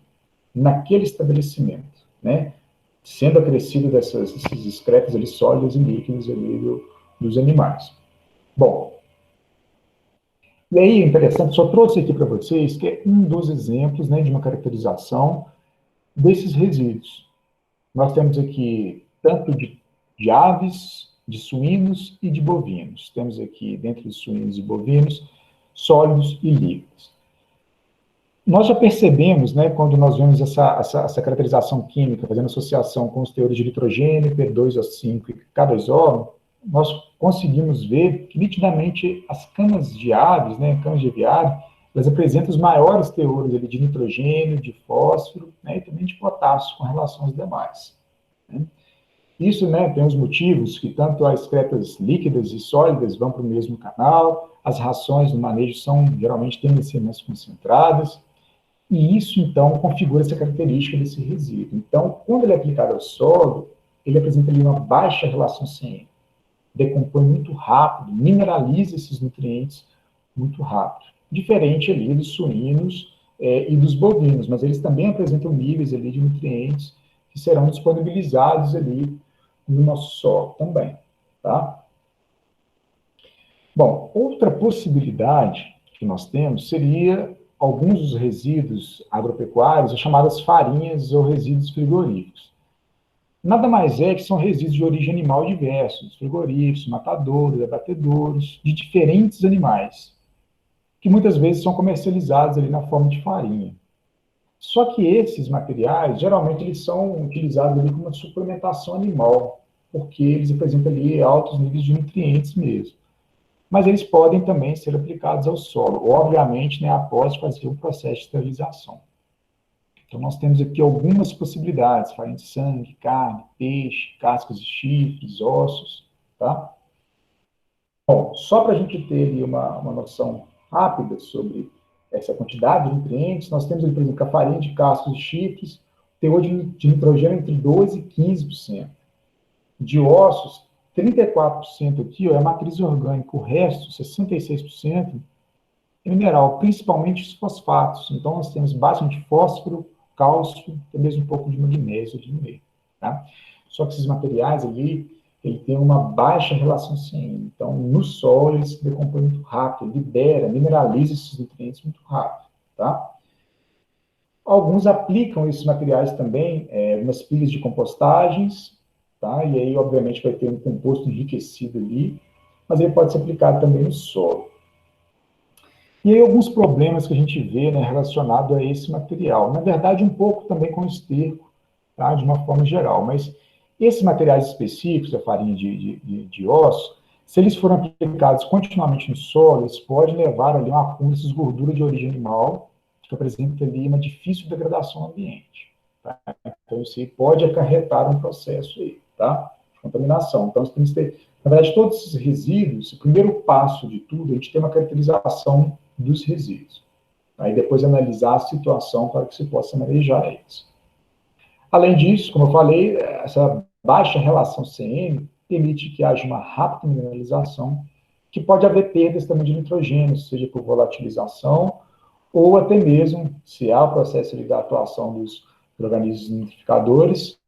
naquele estabelecimento, né? Sendo acrescido desses excretos ali sólidos e líquidos ali dos animais. Bom, e aí, interessante, só trouxe aqui para vocês que é um dos exemplos, né, de uma caracterização desses resíduos. Nós temos aqui tanto de aves, de suínos e de bovinos. Temos aqui, dentro dos suínos e bovinos, sólidos e líquidos. Nós já percebemos, né, quando nós vemos essa caracterização química, fazendo associação com os teores de nitrogênio, P2O5 e K2O, nós conseguimos ver que, nitidamente, as camas de aves, né, camas de aviário, elas apresentam os maiores teores ali, de nitrogênio, de fósforo, né, e também de potássio com relação aos demais, né? Isso, né, tem os motivos que tanto as excretas líquidas e sólidas vão para o mesmo canal, as rações no manejo são, geralmente, tendem a ser mais concentradas, E isso, então, configura essa característica desse resíduo. Então, quando ele é aplicado ao solo, ele apresenta ali uma baixa relação CN, decompõe muito rápido, mineraliza esses nutrientes muito rápido. Diferente ali dos suínos e dos bovinos, mas eles também apresentam níveis ali de nutrientes que serão disponibilizados ali no nosso solo também, tá? Bom, outra possibilidade que nós temos seria alguns dos resíduos agropecuários, as chamadas farinhas ou resíduos frigoríficos. Nada mais é que são resíduos de origem animal diversos, frigoríficos, matadouros, abatedouros, de diferentes animais, que muitas vezes são comercializados ali na forma de farinha. Só que esses materiais, geralmente, eles são utilizados ali como uma suplementação animal, porque eles apresentam ali altos níveis de nutrientes mesmo. Mas eles podem também ser aplicados ao solo, obviamente, né, após fazer o processo de esterilização. Então, nós temos aqui algumas possibilidades: farinha de sangue, carne, peixe, cascas de chifres, ossos, tá? Bom, só para a gente ter ali uma noção rápida sobre essa quantidade de nutrientes, nós temos, por exemplo, que a farinha de cascos de chifres, teor de nitrogênio entre 12% e 15%. De ossos, 34% aqui ó, é matriz orgânica, o resto, 66%, é mineral, principalmente os fosfatos. Então, nós temos bastante fósforo, cálcio, e mesmo um pouco de magnésio ali no meio. Tá? Só que esses materiais ali, ele tem uma baixa relação CN. Então, no solo, ele se decompõe muito rápido, libera, mineraliza esses nutrientes muito rápido. Tá? Alguns aplicam esses materiais também nas pilhas de compostagens, tá? E aí, obviamente, vai ter um composto enriquecido ali, mas ele pode ser aplicado também no solo. E aí, alguns problemas que a gente vê, né, relacionado a esse material. Na verdade, um pouco também com o esterco, tá? De uma forma geral. Mas esses materiais específicos, a farinha de osso, se eles forem aplicados continuamente no solo, eles podem levar ali a um acúmulo dessas gorduras de origem animal, que apresenta ali uma difícil degradação no ambiente. Tá? Então, isso aí pode acarretar um processo aí, tá? De contaminação. Então, nós temos que ter, na verdade, todos esses resíduos, o primeiro passo de tudo, a gente tem uma caracterização dos resíduos. Aí depois analisar a situação para que se possa manejar eles. Além disso, como eu falei, essa baixa relação CN permite que haja uma rápida mineralização, que pode haver perdas também de nitrogênio, seja por volatilização, ou até mesmo, se há o processo de atuação dos organismos nitrificadores,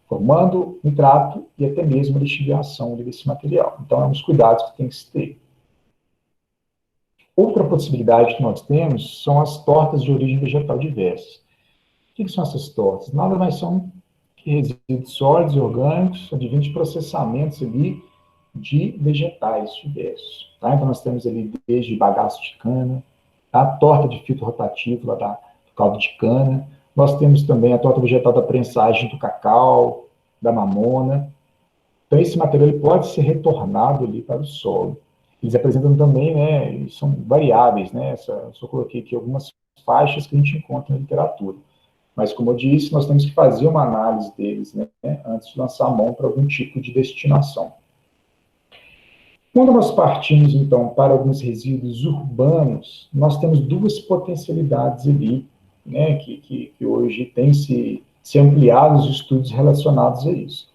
formando nitrato e até mesmo a lixiviação desse material. Então, é uns cuidados que tem que se ter. Outra possibilidade que nós temos são as tortas de origem vegetal diversas. O que são essas tortas? Nada mais são que resíduos sólidos e orgânicos, advindos de processamentos ali de vegetais diversos. Tá? Então, nós temos ali desde bagaço de cana, a torta de filtro rotativo lá do caldo de cana. Nós temos também a torta vegetal da prensagem do cacau, da mamona. Então, esse material ele pode ser retornado ali para o solo. Eles apresentam também, né, são variáveis, né, só coloquei aqui algumas faixas que a gente encontra na literatura. Mas, como eu disse, nós temos que fazer uma análise deles, né, antes de lançar a mão para algum tipo de destinação. Quando nós partimos, então, para alguns resíduos urbanos, nós temos duas potencialidades ali, né, que hoje tem se ampliado os estudos relacionados a isso.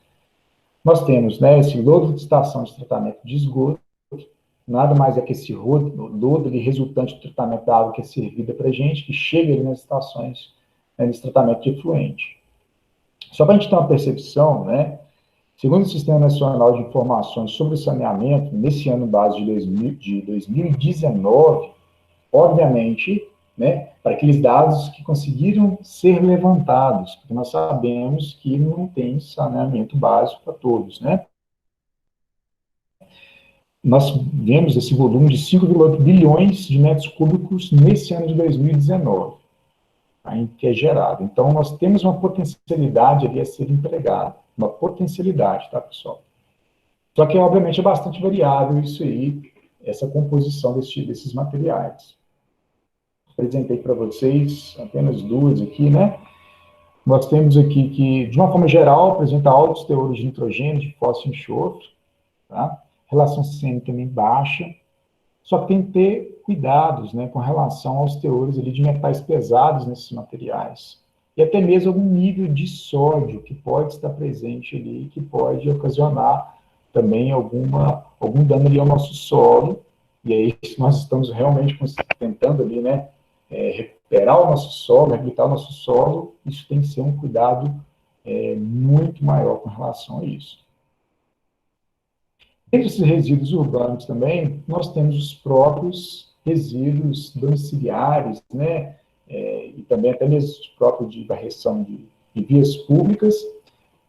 Nós temos, né, esse lodo de estação de tratamento de esgoto, nada mais é que esse lodo ali, resultante do tratamento da água que é servida para a gente, que chega ali nas estações, né, nesse tratamento de efluente. Só para a gente ter uma percepção, né, segundo o Sistema Nacional de Informações sobre o Saneamento, nesse ano base de 2019, obviamente, né, para aqueles dados que conseguiram ser levantados, porque nós sabemos que não tem saneamento básico para todos, né? Nós vemos esse volume de 5,8 bilhões de metros cúbicos nesse ano de 2019, tá, que é gerado. Então, nós temos uma potencialidade ali a ser empregada, uma potencialidade, tá, pessoal? Só que, obviamente, é bastante variável isso aí, essa composição desses materiais. Apresentei para vocês apenas duas aqui, né? Nós temos aqui que, de uma forma geral, apresenta altos teores de nitrogênio, de fósforo e enxofre, tá? Relação CN também baixa. Só que tem que ter cuidados, né, com relação aos teores ali de metais pesados nesses materiais. E até mesmo algum nível de sódio que pode estar presente ali, que pode ocasionar também algum dano ali ao nosso solo. E aí, se nós estamos realmente tentando ali, né, recuperar o nosso solo, reabilitar o nosso solo, isso tem que ser um cuidado muito maior com relação a isso. Entre esses resíduos urbanos também, nós temos os próprios resíduos domiciliares, né, e também até mesmo os próprios de varreção de vias públicas,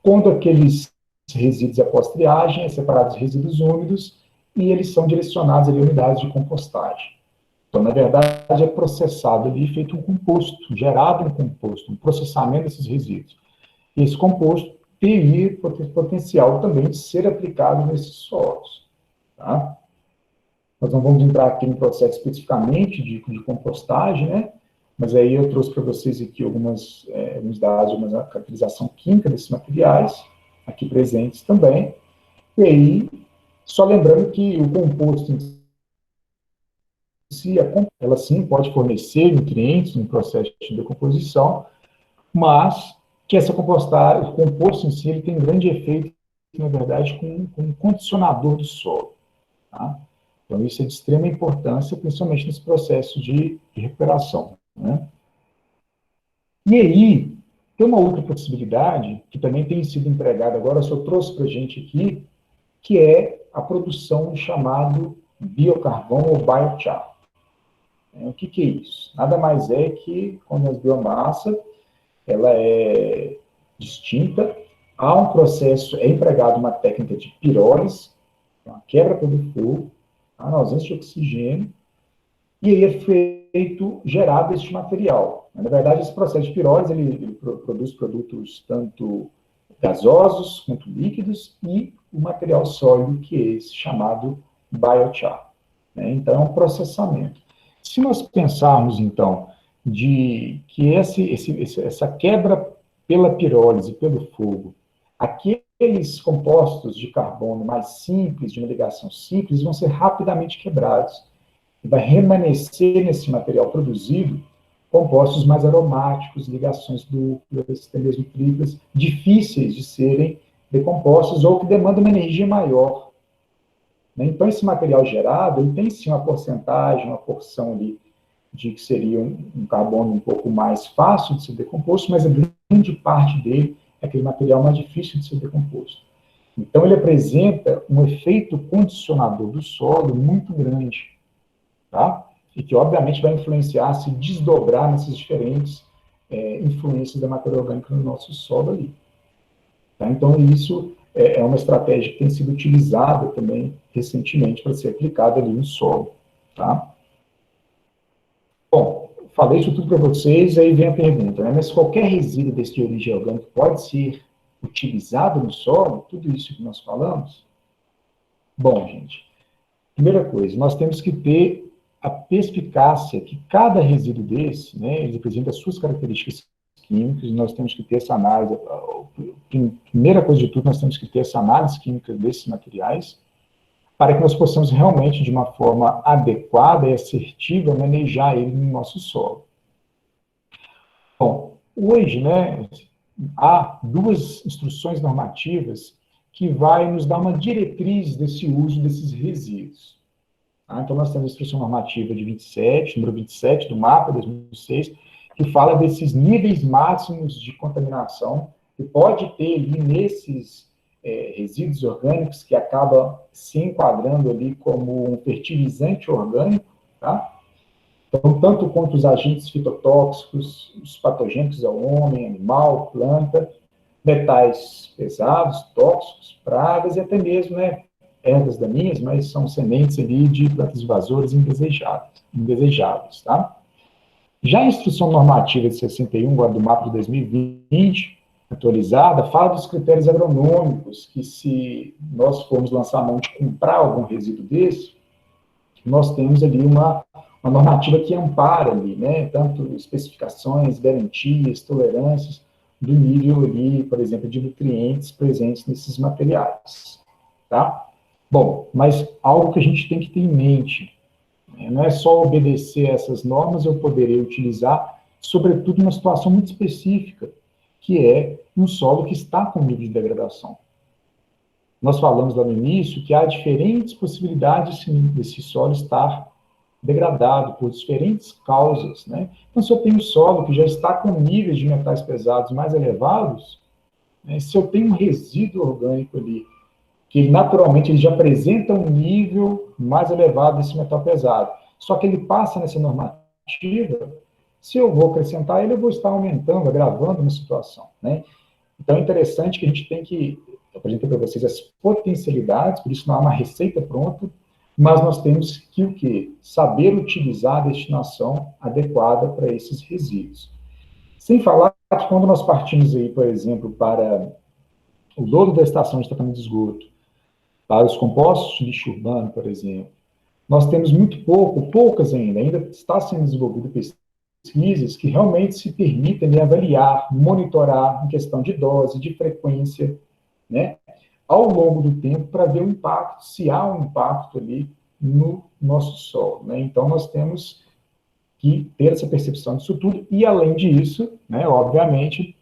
quando aqueles resíduos após triagem é separados resíduos úmidos e eles são direcionados ali a unidades de compostagem. Então, na verdade, é processado ali, feito um composto, gerado um composto, um processamento desses resíduos. E esse composto teria potencial também de ser aplicado nesses solos. Tá? Nós não vamos entrar aqui no processo especificamente de compostagem, né? Mas aí eu trouxe para vocês aqui alguns dados, uma caracterização química desses materiais, aqui presentes também. E aí, só lembrando que o composto em si, ela sim pode fornecer nutrientes no processo de decomposição, mas que essa compostagem, o composto em si, ele tem grande efeito, na verdade, com um condicionador do solo. Tá? Então, isso é de extrema importância, principalmente nesse processo de recuperação. Né? E aí, tem uma outra possibilidade, que também tem sido empregada agora, só trouxe para a gente aqui, que é a produção do chamado biocarvão ou biochar. O que é isso? Nada mais é que, quando a biomassa ela é distinta, há um processo, é empregado uma técnica de pirólise, uma quebra pelo fogo, tá, na ausência de oxigênio, e aí é feito, gerado este material. Na verdade, esse processo de pirólise, ele produz produtos tanto gasosos quanto líquidos e o material sólido, que é esse chamado biochar. Né? Então, é um processamento. Se nós pensarmos, então, de que essa quebra pela pirólise, pelo fogo, aqueles compostos de carbono mais simples, de uma ligação simples, vão ser rapidamente quebrados. E vai remanescer nesse material produzido compostos mais aromáticos, ligações duplas, até mesmo triplas, difíceis de serem decompostos ou que demandam uma energia maior. Então, esse material gerado, ele tem sim uma porcentagem, uma porção ali, de que seria um carbono um pouco mais fácil de ser decomposto, mas a grande parte dele é aquele material mais difícil de ser decomposto. Então, ele apresenta um efeito condicionador do solo muito grande, tá? E que, obviamente, vai influenciar, se desdobrar nessas diferentes influências da matéria orgânica no nosso solo ali. Tá? Então, isso é uma estratégia que tem sido utilizada também recentemente para ser aplicada ali no solo. Tá? Bom, falei isso tudo para vocês, aí vem a pergunta, né? Mas qualquer resíduo desse de origem orgânica pode ser utilizado no solo? Tudo isso que nós falamos? Bom, gente, primeira coisa, nós temos que ter a perspicácia que cada resíduo desse, né, ele apresenta as suas características químicas, e nós temos que ter essa análise, a primeira coisa de tudo, nós temos que ter essa análise química desses materiais, para que nós possamos realmente, de uma forma adequada e assertiva, manejar ele no nosso solo. Bom, hoje, né, há duas instruções normativas que vai nos dar uma diretriz desse uso desses resíduos. Tá? Então, nós temos a instrução normativa de 27, número 27 do MAPA 2006, que fala desses níveis máximos de contaminação que pode ter ali nesses resíduos orgânicos que acaba se enquadrando ali como um fertilizante orgânico, tá? Então, tanto quanto os agentes fitotóxicos, os patogênicos ao homem, animal, planta, metais pesados, tóxicos, pragas e até mesmo, né, ervas daninhas, mas são sementes ali de plantas invasoras indesejáveis, tá? Já a instrução normativa de 61, agora do MAPA de 2020, atualizada, fala dos critérios agronômicos, que se nós formos lançar a mão de comprar algum resíduo desse, nós temos ali uma normativa que ampara ali, né, tanto especificações, garantias, tolerâncias, do nível ali, por exemplo, de nutrientes presentes nesses materiais, tá? Bom, mas algo que a gente tem que ter em mente, Não é só obedecer a essas normas, eu poderia utilizar, sobretudo numa situação muito específica, que é um solo que está com nível de degradação. Nós falamos lá no início que há diferentes possibilidades desse solo estar degradado por diferentes causas, né? Então, se eu tenho solo que já está com níveis de metais pesados mais elevados, né, se eu tenho um resíduo orgânico ali, que naturalmente ele já apresenta um nível mais elevado desse metal pesado, só que ele passa nessa normativa, se eu vou acrescentar ele, eu vou estar aumentando, agravando uma situação, né? Então, é interessante que a gente tem que apresentar para vocês as potencialidades, por isso não há uma receita pronta, mas nós temos que o quê? Saber utilizar a destinação adequada para esses resíduos. Sem falar que quando nós partimos aí, por exemplo, para o lodo da estação de tratamento de esgoto, para os compostos de lixo urbano, por exemplo, nós temos muito poucas ainda está sendo desenvolvida pesquisas que realmente se permitem avaliar, monitorar em questão de dose, de frequência, né, ao longo do tempo, para ver o impacto, se há um impacto ali no nosso solo, né? Então, nós temos que ter essa percepção disso tudo, e além disso, né, obviamente,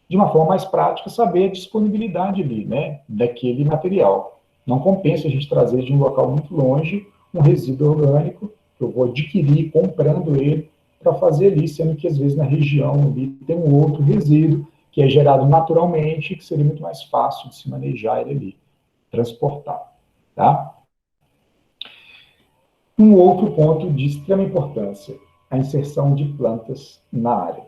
de uma forma mais prática, saber a disponibilidade ali, né, daquele material. Não compensa a gente trazer de um local muito longe um resíduo orgânico, que eu vou adquirir comprando ele para fazer ali, sendo que às vezes na região ali tem um outro resíduo que é gerado naturalmente, que seria muito mais fácil de se manejar ele ali, transportar, tá? Um outro ponto de extrema importância, a inserção de plantas na área.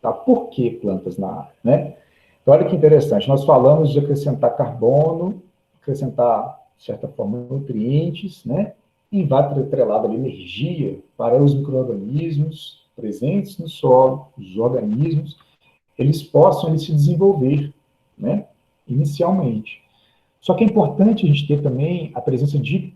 Tá? Por que plantas na área, né? Então, olha que interessante, nós falamos de acrescentar carbono, acrescentar, de certa forma, nutrientes, né? E vai atrelado ali energia para os micro-organismos presentes no solo, os organismos, eles possam se desenvolver, né? Inicialmente. Só que é importante a gente ter também a presença de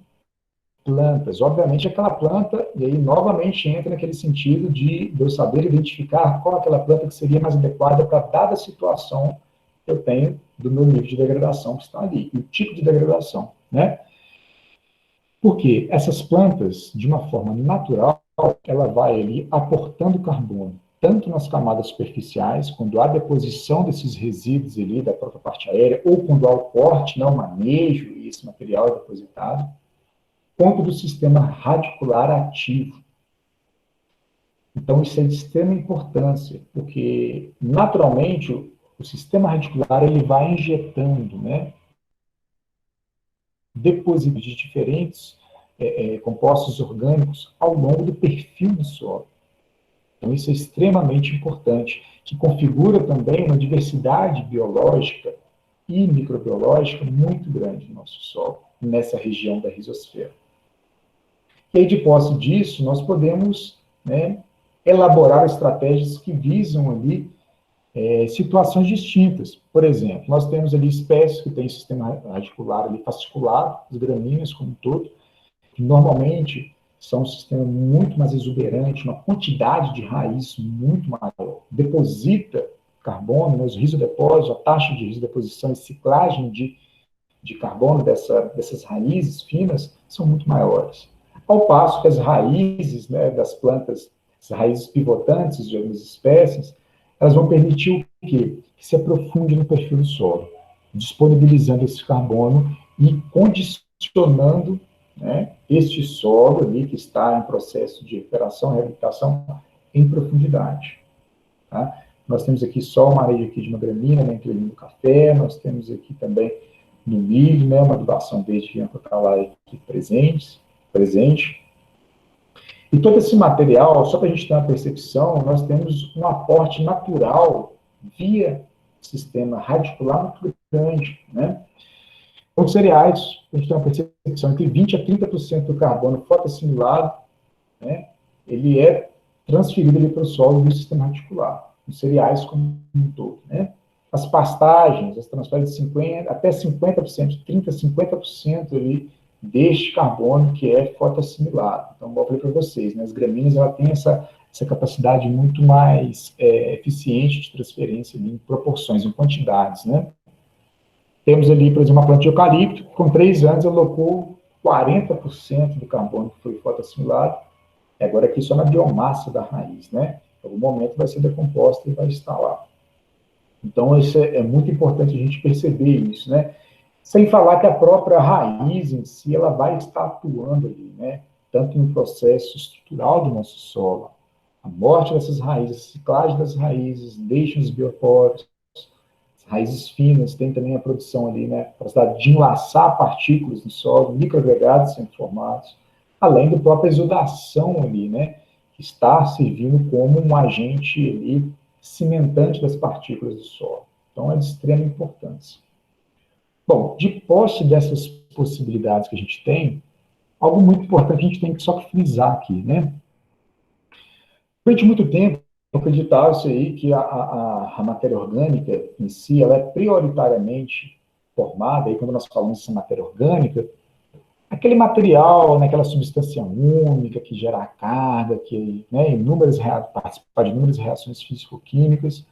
plantas. Obviamente, aquela planta, e aí novamente entra naquele sentido de eu saber identificar qual é aquela planta que seria mais adequada para dada situação que eu tenho do meu nível de degradação que está ali, e o tipo de degradação, né? Porque essas plantas, de uma forma natural, ela vai ali aportando carbono, tanto nas camadas superficiais, quando há deposição desses resíduos ali da própria parte aérea, ou quando há o corte, né, o manejo, e esse material é depositado, quanto do sistema radicular ativo. Então, isso é de extrema importância, porque, naturalmente, o sistema radicular ele vai injetando, né, depósitos de diferentes compostos orgânicos ao longo do perfil do solo. Então, isso é extremamente importante, que configura também uma diversidade biológica e microbiológica muito grande no nosso solo, nessa região da rizosfera. E aí, de posse disso, nós podemos, né, elaborar estratégias que visam ali situações distintas. Por exemplo, nós temos ali espécies que têm sistema radicular ali fasciculado, as gramíneas como um todo, que normalmente são um sistema muito mais exuberante, uma quantidade de raiz muito maior, deposita carbono, né, os risodepósitos, a taxa de risodeposição e ciclagem de carbono dessas raízes finas são muito maiores. Ao passo que as raízes, né, das plantas, as raízes pivotantes de algumas espécies, elas vão permitir o quê? Que se aprofunde no perfil do solo, disponibilizando esse carbono e condicionando, né, este solo ali que está em processo de recuperação, reabilitação em profundidade. Tá? Nós temos aqui só uma areia aqui de uma gramínea, né, incluindo o café, nós temos aqui também no milho, né, uma adubação verde antrocalar aqui presente. E todo esse material, só para a gente ter uma percepção, nós temos um aporte natural via sistema radicular muito grande, né? Os cereais, a gente tem uma percepção entre 20% a 30% do carbono fotoassimilado, né, ele é transferido ali para o solo do sistema radicular, os cereais como um todo, né? As pastagens, as transferem de até 50%, 30% a 50% ali deste carbono que é fotoassimilado. Então, vou falar para vocês, né, as gramíneas ela tem essa capacidade muito mais eficiente de transferência ali, em proporções, em quantidades, né? Temos ali, por exemplo, uma planta de eucalipto, que com 3 anos alocou 40% do carbono que foi fotossimilado, agora aqui só na biomassa da raiz, né? Em algum momento vai ser decomposta e vai estar lá. Então, isso é muito importante a gente perceber isso, né? Sem falar que a própria raiz em si, ela vai estar atuando ali, né? Tanto no processo estrutural do nosso solo, a morte dessas raízes, a ciclagem das raízes, deixam os bioporos, as raízes finas, tem também a produção ali, né? A capacidade de enlaçar partículas no solo, microagregados sendo formados, além da própria exudação ali, né? Que está servindo como um agente ali cimentante das partículas do solo. Então, é de extrema importância. Bom, de posse dessas possibilidades que a gente tem, algo muito importante a gente tem que só frisar aqui, né? Durante muito tempo, acreditava-se aí que a matéria orgânica em si, ela é prioritariamente formada, aí quando nós falamos de matéria orgânica, aquele material, né, aquela substância única que gera a carga, que, né, participa de inúmeras reações físico-químicas,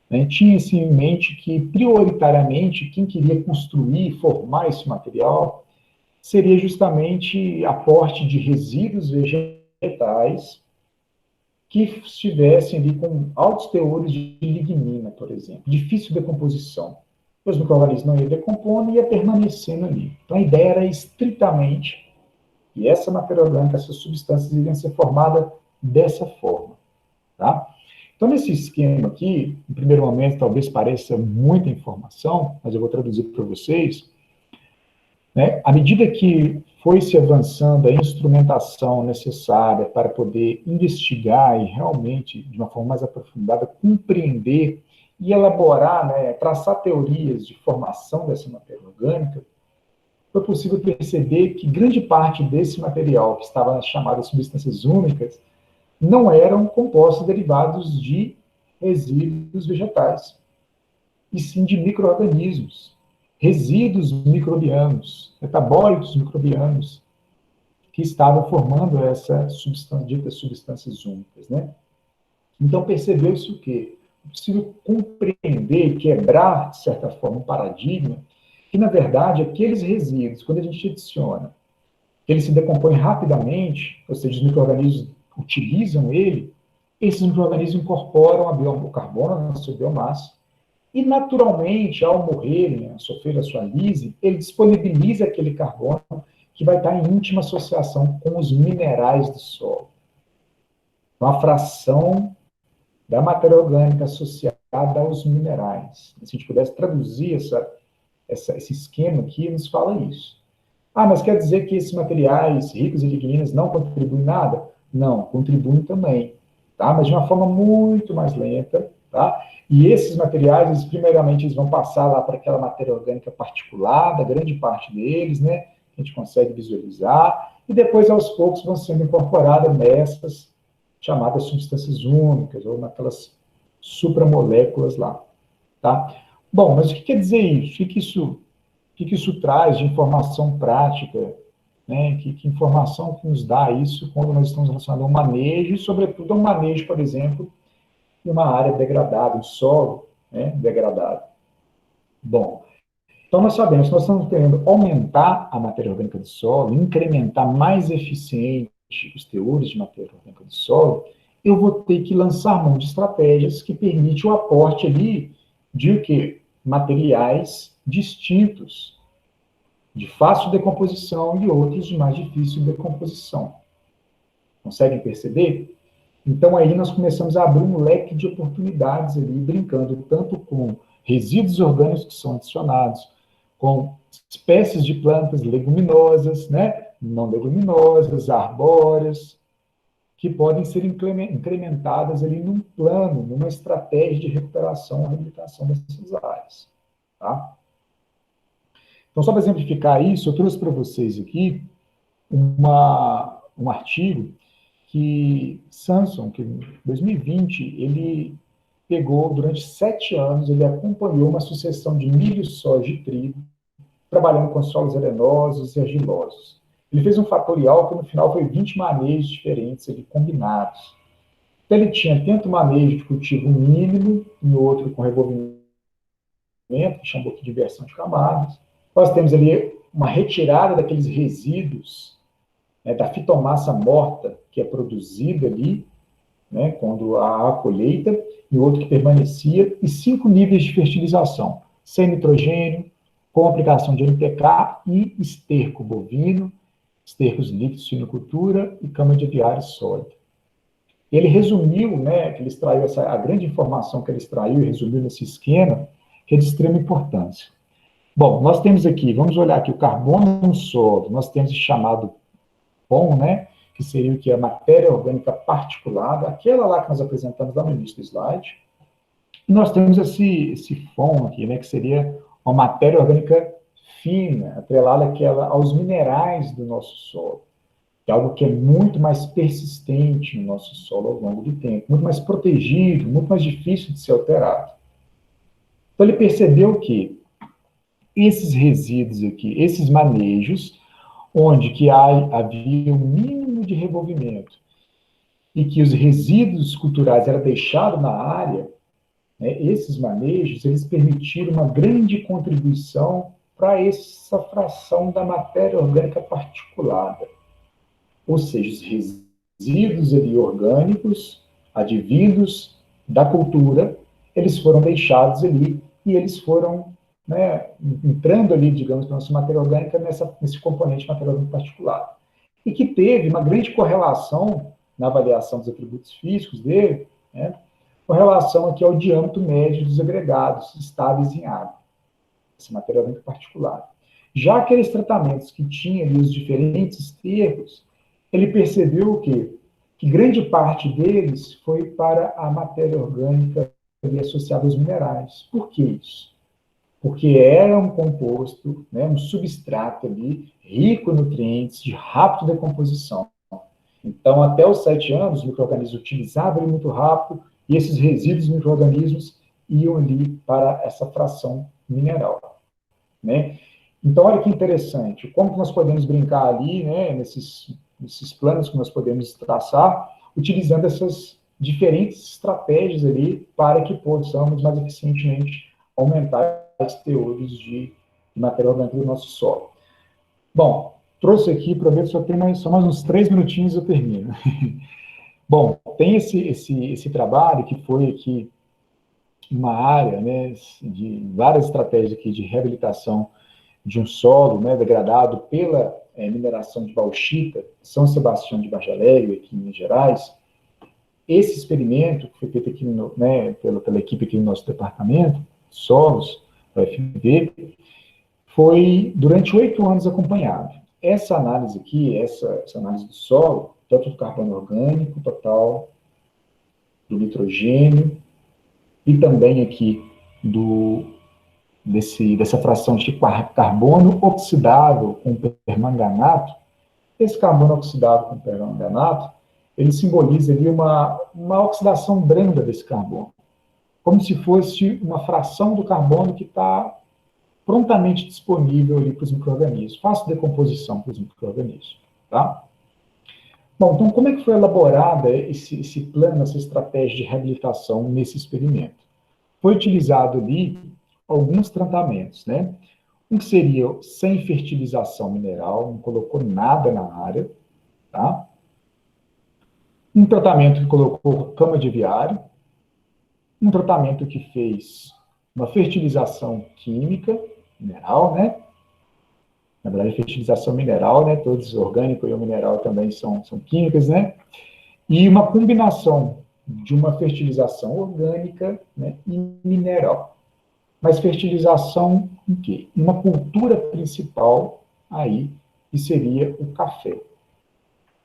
né, tinha-se em mente que, prioritariamente, quem queria construir e formar esse material seria justamente aporte de resíduos vegetais que estivessem ali com altos teores de lignina, por exemplo, difícil decomposição. Os micro-organismos não iam decompondo e ia permanecendo ali. Então, a ideia era estritamente que essa matéria orgânica, essas substâncias, iriam ser formadas dessa forma. Tá? Então, nesse esquema aqui, no primeiro momento, talvez pareça muita informação, mas eu vou traduzir para vocês. Né? À medida que foi se avançando a instrumentação necessária para poder investigar e realmente, de uma forma mais aprofundada, compreender e elaborar, né, traçar teorias de formação dessa matéria orgânica, foi possível perceber que grande parte desse material, que estava nas chamadas substâncias únicas, não eram compostos derivados de resíduos vegetais, e sim de micro-organismos, resíduos microbianos, metabólitos microbianos, que estavam formando essa ditas substâncias únicas, né? Então, percebeu-se o quê? É possível compreender, quebrar, de certa forma, um paradigma, que, na verdade, aqueles resíduos, quando a gente adiciona, eles se decompõem rapidamente, ou seja, os micro-organismos utilizam ele, esses micro-organismos incorporam o carbono na sua biomassa, e, naturalmente, ao morrerem, ao sofrer a sua lise, ele disponibiliza aquele carbono que vai estar em íntima associação com os minerais do solo. Uma fração da matéria orgânica associada aos minerais. Se a gente pudesse traduzir esse esquema aqui, nos fala isso. Ah, mas quer dizer que esses materiais ricos em ligninas não contribuem nada? Não, contribuem também, tá? Mas de uma forma muito mais lenta, tá? E esses materiais, eles, primeiramente, eles vão passar lá para aquela matéria orgânica particulada, grande parte deles, né? A gente consegue visualizar, e depois, aos poucos, vão sendo incorporadas nessas chamadas substâncias únicas, ou naquelas supramoléculas lá, tá? Bom, mas o que quer dizer isso? O que isso traz de informação prática, né? Que informação que nos dá isso quando nós estamos relacionados a um manejo, e, sobretudo, a um manejo, por exemplo, de uma área degradada, um solo, né, degradado. Bom, então nós sabemos que nós estamos querendo aumentar a matéria orgânica do solo, incrementar mais eficiente os teores de matéria orgânica do solo, eu vou ter que lançar mão de estratégias que permitem o aporte ali de o quê? Materiais distintos, de fácil decomposição e outros de mais difícil decomposição. Conseguem perceber? Então, aí nós começamos a abrir um leque de oportunidades ali, brincando tanto com resíduos orgânicos que são adicionados, com espécies de plantas leguminosas, né, não leguminosas, arbóreas, que podem ser incrementadas ali num plano, numa estratégia de recuperação e reabilitação dessas áreas. Tá? Então, só para exemplificar isso, eu trouxe para vocês aqui um artigo que Samson, que em 2020, ele pegou, durante 7 anos, ele acompanhou uma sucessão de milho, soja e trigo, trabalhando com solos arenosos e argilosos. Ele fez um fatorial que, no final, foi 20 manejos diferentes, ali, combinados. Então, ele tinha tanto manejo de cultivo mínimo, no outro com revolvimento, que chamou de diversão de camadas. Nós temos ali uma retirada daqueles resíduos, né, da fitomassa morta que é produzida ali, né, quando há a colheita, e outro que permanecia, e 5 níveis de fertilização, sem nitrogênio, com aplicação de NPK e esterco bovino, estercos líquidos de suinocultura e cama de aviário sólida. Ele resumiu, né, que ele extraiu a grande informação que ele extraiu e resumiu nesse esquema, que é de extrema importância. Bom, nós temos aqui, vamos olhar aqui o carbono no solo, nós temos o chamado POM, né, que seria o que? A matéria orgânica particulada, aquela lá que nós apresentamos lá no início do slide. E nós temos esse FON aqui, né, que seria uma matéria orgânica fina, atrelada aos minerais do nosso solo. É algo que é muito mais persistente no nosso solo ao longo do tempo, muito mais protegido, muito mais difícil de ser alterado. Então ele percebeu que esses resíduos aqui, esses manejos, onde que havia um mínimo de revolvimento e que os resíduos culturais eram deixados na área, né, esses manejos, eles permitiram uma grande contribuição para essa fração da matéria orgânica particulada. Ou seja, os resíduos ali orgânicos, advindos da cultura, eles foram deixados ali e eles foram, né, entrando ali, digamos, na nossa matéria orgânica, nesse componente matéria orgânica particular. E que teve uma grande correlação na avaliação dos atributos físicos dele, né, com relação aqui ao diâmetro médio dos agregados estáveis em água, essa matéria orgânica particular. Já aqueles tratamentos que tinham ali os diferentes estercos, ele percebeu que grande parte deles foi para a matéria orgânica ali associada aos minerais. Por que isso? Porque era um composto, né, um substrato ali, rico em nutrientes, de rápida decomposição. Então, até os 7 anos, os micro-organismos utilizavam ele muito rápido, e esses resíduos micro-organismos iam ali para essa fração mineral, né? Então, olha que interessante, como que nós podemos brincar ali, né, nesses planos que nós podemos traçar, utilizando essas diferentes estratégias ali para que possamos mais eficientemente aumentar os teores de matéria orgânica do nosso solo. Bom, trouxe aqui, prometo, só mais uns 3 minutinhos eu termino. Bom, tem esse trabalho que foi aqui uma área, né, de várias estratégias aqui de reabilitação de um solo, né, degradado pela mineração de bauxita, São Sebastião de Baixo Alegre, aqui em Minas Gerais. Esse experimento, que foi feito aqui né, pela equipe aqui no nosso departamento, solos, da UFV, foi durante 8 anos acompanhado. Essa análise aqui, essa análise do solo, tanto do carbono orgânico total, do nitrogênio, e também aqui dessa fração de carbono oxidável com permanganato. Esse carbono oxidável com permanganato, ele simboliza ali uma oxidação branda desse carbono, como se fosse uma fração do carbono que está prontamente disponível ali para os micro-organismos, fácil decomposição para os micro-organismos, tá? Bom, então como é que foi elaborada esse plano, essa estratégia de reabilitação nesse experimento? Foi utilizado ali alguns tratamentos, né? Um que seria sem fertilização mineral, não colocou nada na área, tá? Um tratamento que colocou cama de aviário, um tratamento que fez uma fertilização química, mineral, né? Na verdade, fertilização mineral, né? Todos orgânico e o mineral também são químicas, né? E uma combinação de uma fertilização orgânica, né, e mineral. Mas fertilização em quê? Uma cultura principal aí, que seria o café.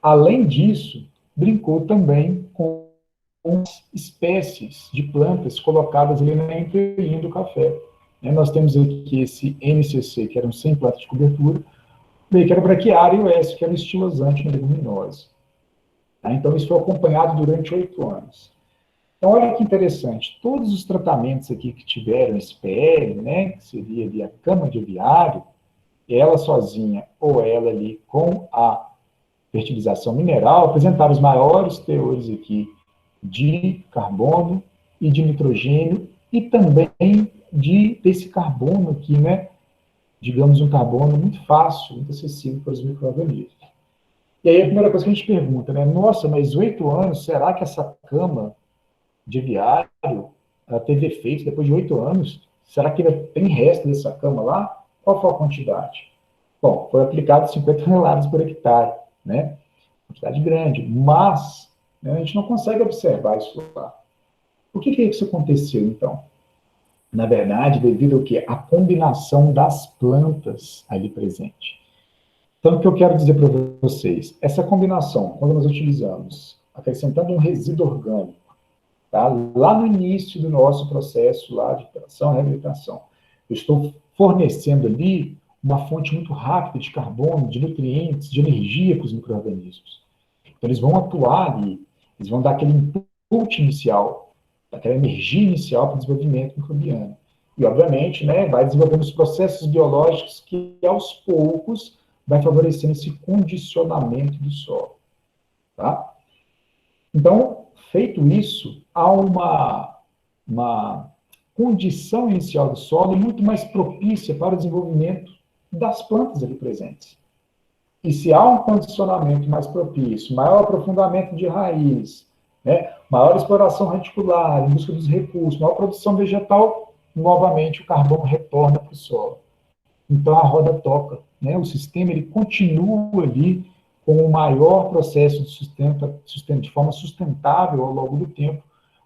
Além disso, brincou também com espécies de plantas colocadas ali na entrelinha do café. Nós temos aqui esse NCC, que eram 100 plantas de cobertura, B, que era braquiária, e o S, que era estilosante na leguminose. Então, isso foi acompanhado durante 8 anos. Então, olha que interessante, todos os tratamentos aqui que tiveram esse PL, né, que seria ali a cama de aviário, ela sozinha ou ela ali com a fertilização mineral, apresentaram os maiores teores aqui de carbono e de nitrogênio e também desse carbono aqui, né, digamos, um carbono muito fácil, muito acessível para os micro-organismos. E aí a primeira coisa que a gente pergunta, né? Nossa, mas 8 anos, será que essa cama de aviário ela teve efeito depois de 8 anos? Será que ainda tem resto dessa cama lá? Qual foi a quantidade? Bom, foi aplicado 50 toneladas por hectare, né? Quantidade grande, mas né, a gente não consegue observar isso lá. Por que isso aconteceu, então? Na verdade, devido ao que? A combinação das plantas ali presente. Então, o que eu quero dizer para vocês? Essa combinação, quando nós utilizamos, acrescentando um resíduo orgânico, tá? Lá no início do nosso processo lá de recuperação e reabilitação, eu estou fornecendo ali uma fonte muito rápida de carbono, de nutrientes, de energia para os micro-organismos. Então, eles vão atuar ali, eles vão dar aquele input inicial, aquela energia inicial para o desenvolvimento microbiano. E, obviamente, né, vai desenvolvendo os processos biológicos que, aos poucos, vai favorecendo esse condicionamento do solo. Tá? Então, feito isso, há uma condição inicial do solo muito mais propícia para o desenvolvimento das plantas ali presentes. E se há um condicionamento mais propício, maior aprofundamento de raiz, né, maior exploração reticular, em busca dos recursos, maior produção vegetal, novamente o carbono retorna para o solo. Então a roda toca, né, o sistema ele continua ali com o maior processo de forma sustentável ao longo do tempo,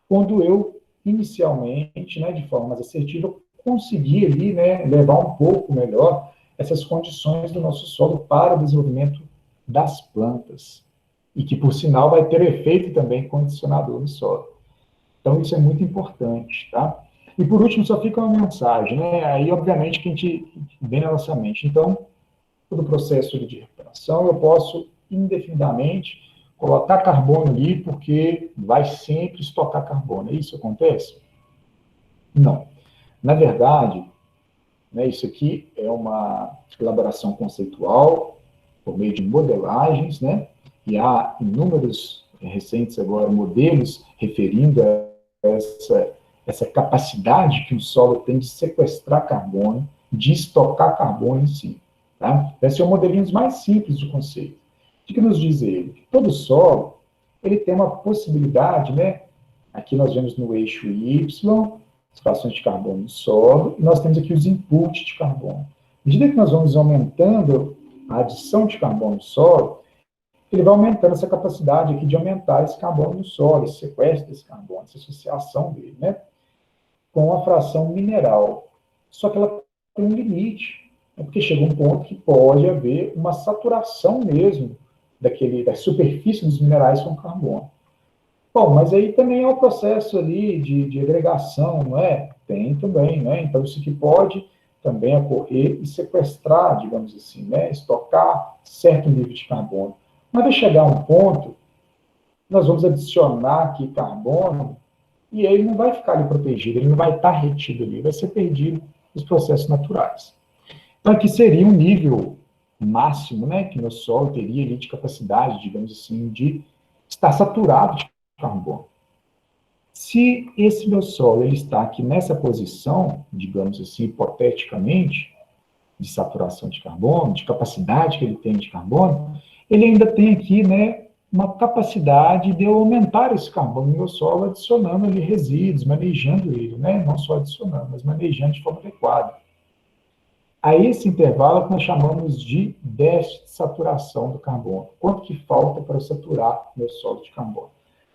quando eu, inicialmente, né, de forma mais assertiva, consegui ali, né, levar um pouco melhor essas condições do nosso solo para o desenvolvimento das plantas. E que, por sinal, vai ter efeito também condicionador no solo. Então, isso é muito importante, tá? E, por último, só fica uma mensagem, né? Aí, obviamente, que a gente vem na nossa mente. Então, todo o processo de recuperação, eu posso, indefinidamente, colocar carbono ali, porque vai sempre estocar carbono. Isso acontece? Não. Na verdade, né, isso aqui é uma elaboração conceitual por meio de modelagens, né? E há inúmeros recentes agora modelos referindo a essa capacidade que o solo tem de sequestrar carbono, de estocar carbono em si. Tá? Esses são modelinhos mais simples de conceito. O que nos diz ele? Todo solo ele tem uma possibilidade, né? Aqui nós vemos no eixo Y, as frações de carbono do solo, e nós temos aqui os inputs de carbono. À medida que nós vamos aumentando a adição de carbono no solo, ele vai aumentando essa capacidade aqui de aumentar esse carbono no solo, esse sequestro desse carbono, essa associação dele, né? Com a fração mineral. Só que ela tem um limite, né? Porque chega um ponto que pode haver uma saturação mesmo da superfície dos minerais com carbono. Bom, mas aí também é o processo ali de agregação, não é? Tem também, né? Então isso que pode também ocorrer e sequestrar, digamos assim, né? Estocar certo nível de carbono. Mas vai chegar um ponto, nós vamos adicionar aqui carbono e ele não vai ficar ali protegido, ele não vai estar retido ali, vai ser perdido nos processos naturais. Então aqui seria um nível máximo, né? Que meu solo teria ali de capacidade, digamos assim, de estar saturado de carbono. Se esse meu solo ele está aqui nessa posição, digamos assim, hipoteticamente, de saturação de carbono, de capacidade que ele tem de carbono, ele ainda tem aqui, né, uma capacidade de eu aumentar esse carbono no meu solo, adicionando ali resíduos, manejando ele, né, não só adicionando, mas manejando de forma adequada. A esse intervalo que nós chamamos de déficit de saturação do carbono. Quanto que falta para eu saturar meu solo de carbono?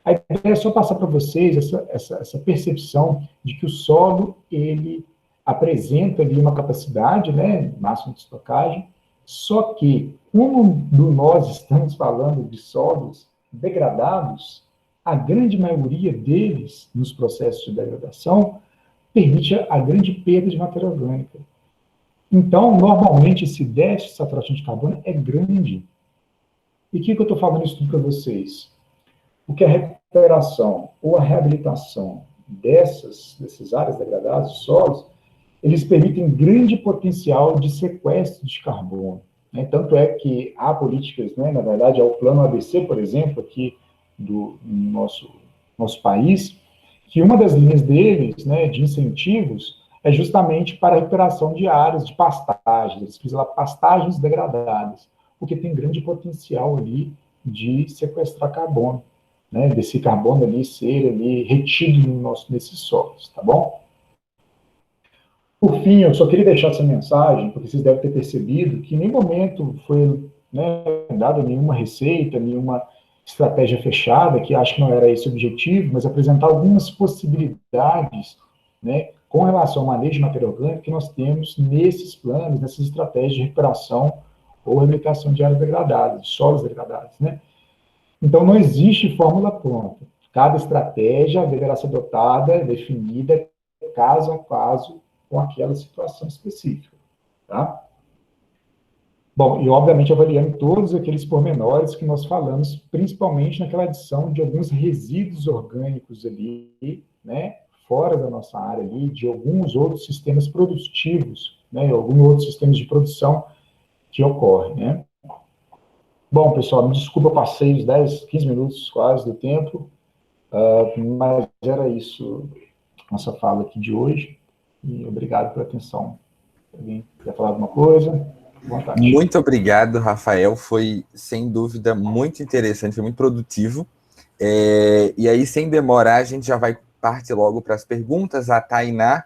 A ideia é só passar para vocês essa percepção de que o solo, ele apresenta ali uma capacidade, né, máxima de estocagem, só que, como nós estamos falando de solos degradados, a grande maioria deles, nos processos de degradação, permite a grande perda de matéria orgânica. Então, normalmente, esse déficit de saturação de carbono é grande. E o que eu estou falando isso tudo para vocês? Porque a recuperação ou a reabilitação dessas áreas degradadas, de solos, eles permitem grande potencial de sequestro de carbono. Né? Tanto é que há políticas, né, na verdade, há o plano ABC, por exemplo, aqui do nosso país, que uma das linhas deles, né, de incentivos, é justamente para a recuperação de áreas de pastagens, eles fazem lá pastagens degradadas, porque tem grande potencial ali de sequestrar carbono, né, desse carbono ali ser ali retido nesses solos, tá bom? Por fim, eu só queria deixar essa mensagem, porque vocês devem ter percebido que em nenhum momento foi, né, dada nenhuma receita, nenhuma estratégia fechada, que acho que não era esse o objetivo, mas apresentar algumas possibilidades, né, com relação ao manejo de matéria orgânica que nós temos nesses planos, nessas estratégias de recuperação ou reabilitação de áreas degradadas, de solos degradados, né? Então, não existe fórmula pronta. Cada estratégia deverá ser adotada, definida, caso a caso, com aquela situação específica, tá? Bom, e obviamente avaliando todos aqueles pormenores que nós falamos, principalmente naquela adição de alguns resíduos orgânicos ali, né, fora da nossa área ali, de alguns outros sistemas produtivos, né, alguns outros sistemas de produção que ocorrem, né. Bom, pessoal, me desculpa, eu passei os 10, 15 minutos quase do tempo, mas era isso, nossa fala aqui de hoje, e obrigado pela atenção. Alguém quer falar alguma coisa? Boa tarde. Muito obrigado, Rafael. Foi, sem dúvida, muito interessante, foi muito produtivo. E aí, sem demorar, a gente já vai partir logo para as perguntas. A Tainá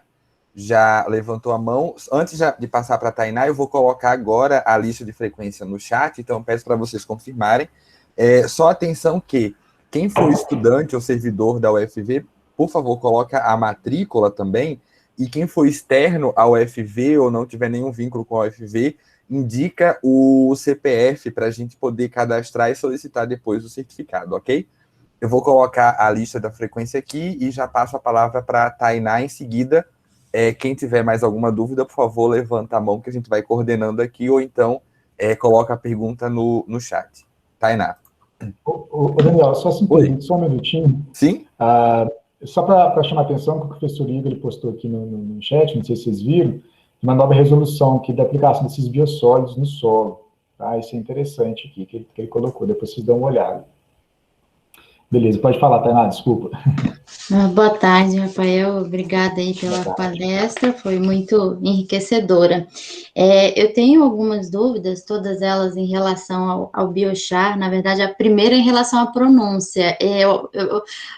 já levantou a mão. Antes de passar para a Tainá, eu vou colocar agora a lista de frequência no chat, então peço para vocês confirmarem. Só atenção que quem for estudante ou servidor da UFV, por favor, coloca a matrícula também, e quem for externo à UFV ou não tiver nenhum vínculo com a UFV, indica o CPF para a gente poder cadastrar e solicitar depois o certificado, ok? Eu vou colocar a lista da frequência aqui e já passo a palavra para a Tainá em seguida. Quem tiver mais alguma dúvida, por favor, levanta a mão que a gente vai coordenando aqui, ou então coloca a pergunta no chat. Tainá. Ô, Daniel, só se permite, só um minutinho. Sim? Só para chamar a atenção, que o professor Igor ele postou aqui no chat, não sei se vocês viram, uma nova resolução aqui da aplicação desses biossólidos no solo. Tá? Isso é interessante aqui, que ele colocou, depois vocês dão uma olhada. Beleza, pode falar, Tainá, desculpa. Boa tarde, Rafael. Obrigada aí pela palestra, foi muito enriquecedora. Eu tenho algumas dúvidas, todas elas em relação ao biochar. Na verdade, a primeira em relação à pronúncia.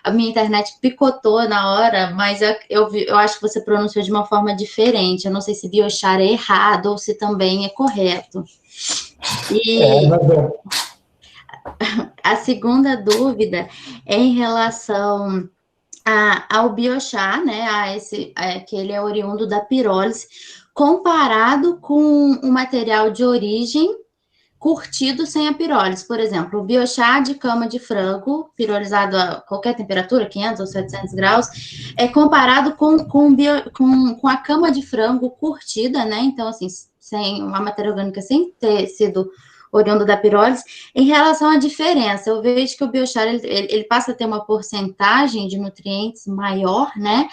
A minha internet picotou na hora, mas eu acho que você pronunciou de uma forma diferente. Eu não sei se biochar é errado ou se também é correto. A segunda dúvida é em relação ao biochar, né, que ele é oriundo da pirólise, comparado com o material de origem curtido sem a pirólise. Por exemplo, o biochar de cama de frango, pirolizado a qualquer temperatura, 500 ou 700 graus, é comparado com a cama de frango curtida, né, então, assim, sem uma matéria orgânica, sem ter sido oriundo da pirólise. Em relação à diferença, eu vejo que o biochar, ele passa a ter uma porcentagem de nutrientes maior, né,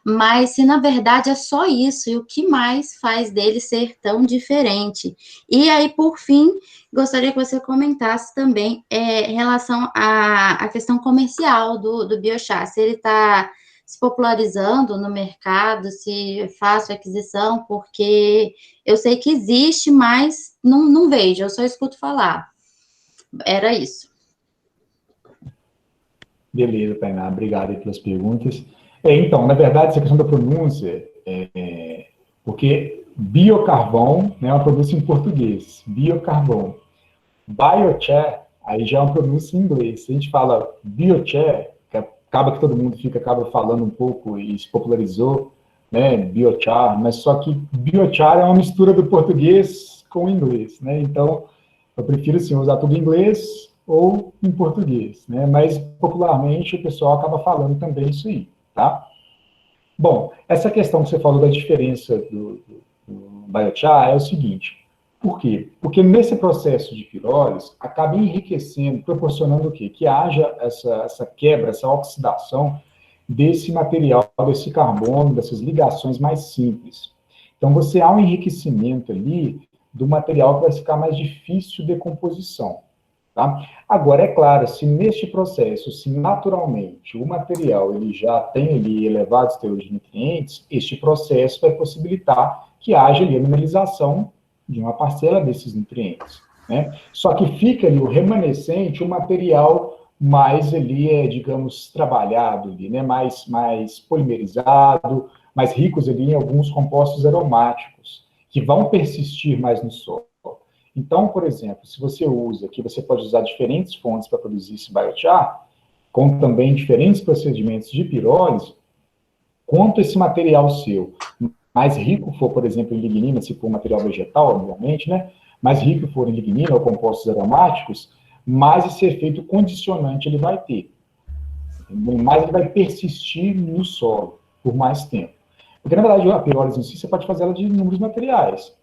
mas se na verdade é só isso, e o que mais faz dele ser tão diferente? E aí, por fim, gostaria que você comentasse também em relação à questão comercial do biochar, se ele está se popularizando no mercado, se é fácil a aquisição, porque eu sei que existe, mas não vejo, eu só escuto falar. Era isso. Beleza, Tainá, obrigado aí pelas perguntas. Então, na verdade, essa questão da pronúncia, porque biocarvão, né, é uma pronúncia em português, biocarvão. Biochar, aí já é uma pronúncia em inglês. Se a gente fala biochar, acaba que todo mundo acaba falando um pouco e se popularizou, né, biochar, mas só que biochar é uma mistura do português com o inglês, né, então eu prefiro, assim, usar tudo em inglês ou em português, né, mas popularmente o pessoal acaba falando também isso aí, tá? Bom, essa questão que você falou da diferença do biochar é o seguinte, por quê? Porque nesse processo de pirólise, acaba enriquecendo, proporcionando o quê? Que haja essa quebra, essa oxidação desse material, desse carbono, dessas ligações mais simples. Então, você há um enriquecimento ali do material que vai ficar mais difícil de decomposição. Tá? Agora, é claro, se neste processo, se naturalmente o material ele já tem ali elevados teores de nutrientes, este processo vai possibilitar que haja ali a mineralização de uma parcela desses nutrientes, né? Só que fica ali o remanescente, o material mais ali, digamos, trabalhado ali, né? Mais polimerizado, mais ricos ali em alguns compostos aromáticos, que vão persistir mais no solo. Então, por exemplo, se você usa, que você pode usar diferentes fontes para produzir esse biochar, com também diferentes procedimentos de pirólise, quanto esse material seu mais rico for, por exemplo, em lignina, se for um material vegetal, obviamente, né? Mais rico for em lignina ou compostos aromáticos, mais esse efeito condicionante ele vai ter. Mais ele vai persistir no solo por mais tempo. Porque, na verdade, a pirólise em si, você pode fazer ela de inúmeros materiais.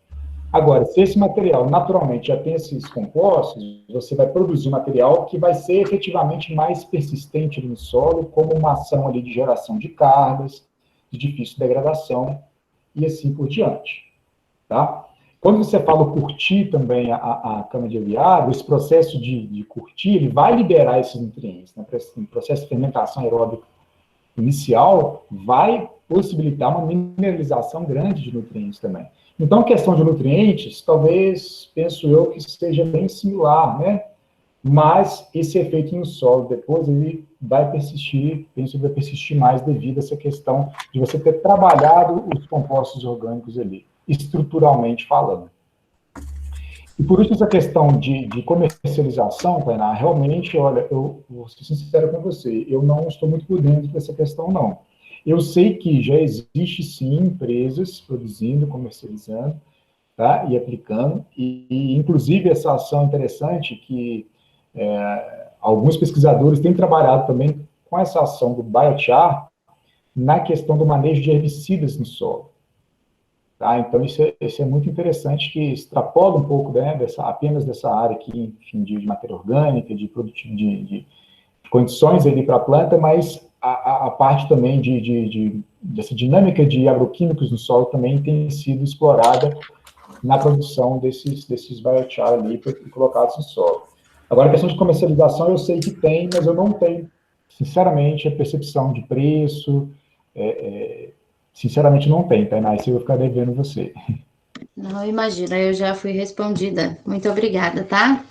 Agora, se esse material naturalmente já tem esses compostos, você vai produzir material que vai ser efetivamente mais persistente no solo, como uma ação ali de geração de cargas, de difícil degradação, e assim por diante. Tá? Quando você fala curtir também a cana de aviário, esse processo de curtir, ele vai liberar esses nutrientes. Né? O processo de fermentação aeróbica inicial vai possibilitar uma mineralização grande de nutrientes também. Então, a questão de nutrientes, talvez, penso eu, que seja bem similar, né? Mas esse efeito no solo depois, ele vai persistir, penso que vai persistir mais devido a essa questão de você ter trabalhado os compostos orgânicos ali, estruturalmente falando. E por isso essa questão de comercialização, Tainá, realmente, olha, eu vou ser sincero com você, eu não estou muito por dentro dessa questão, não. Eu sei que já existe, sim, empresas produzindo, comercializando, tá? E aplicando, e inclusive essa ação interessante que alguns pesquisadores têm trabalhado também com essa ação do biochar na questão do manejo de herbicidas no solo. Tá? Então, isso é muito interessante, que extrapola um pouco, né, apenas dessa área aqui, enfim, de matéria orgânica, de condições ali para a planta, mas a parte também dessa dinâmica de agroquímicos no solo também tem sido explorada na produção desses biochar ali colocados no solo. Agora, a questão de comercialização eu sei que tem, mas eu não tenho, sinceramente, a percepção de preço, sinceramente não tem, Tainá, isso eu vou ficar devendo você. Não, imagina, eu já fui respondida. Muito obrigada, tá?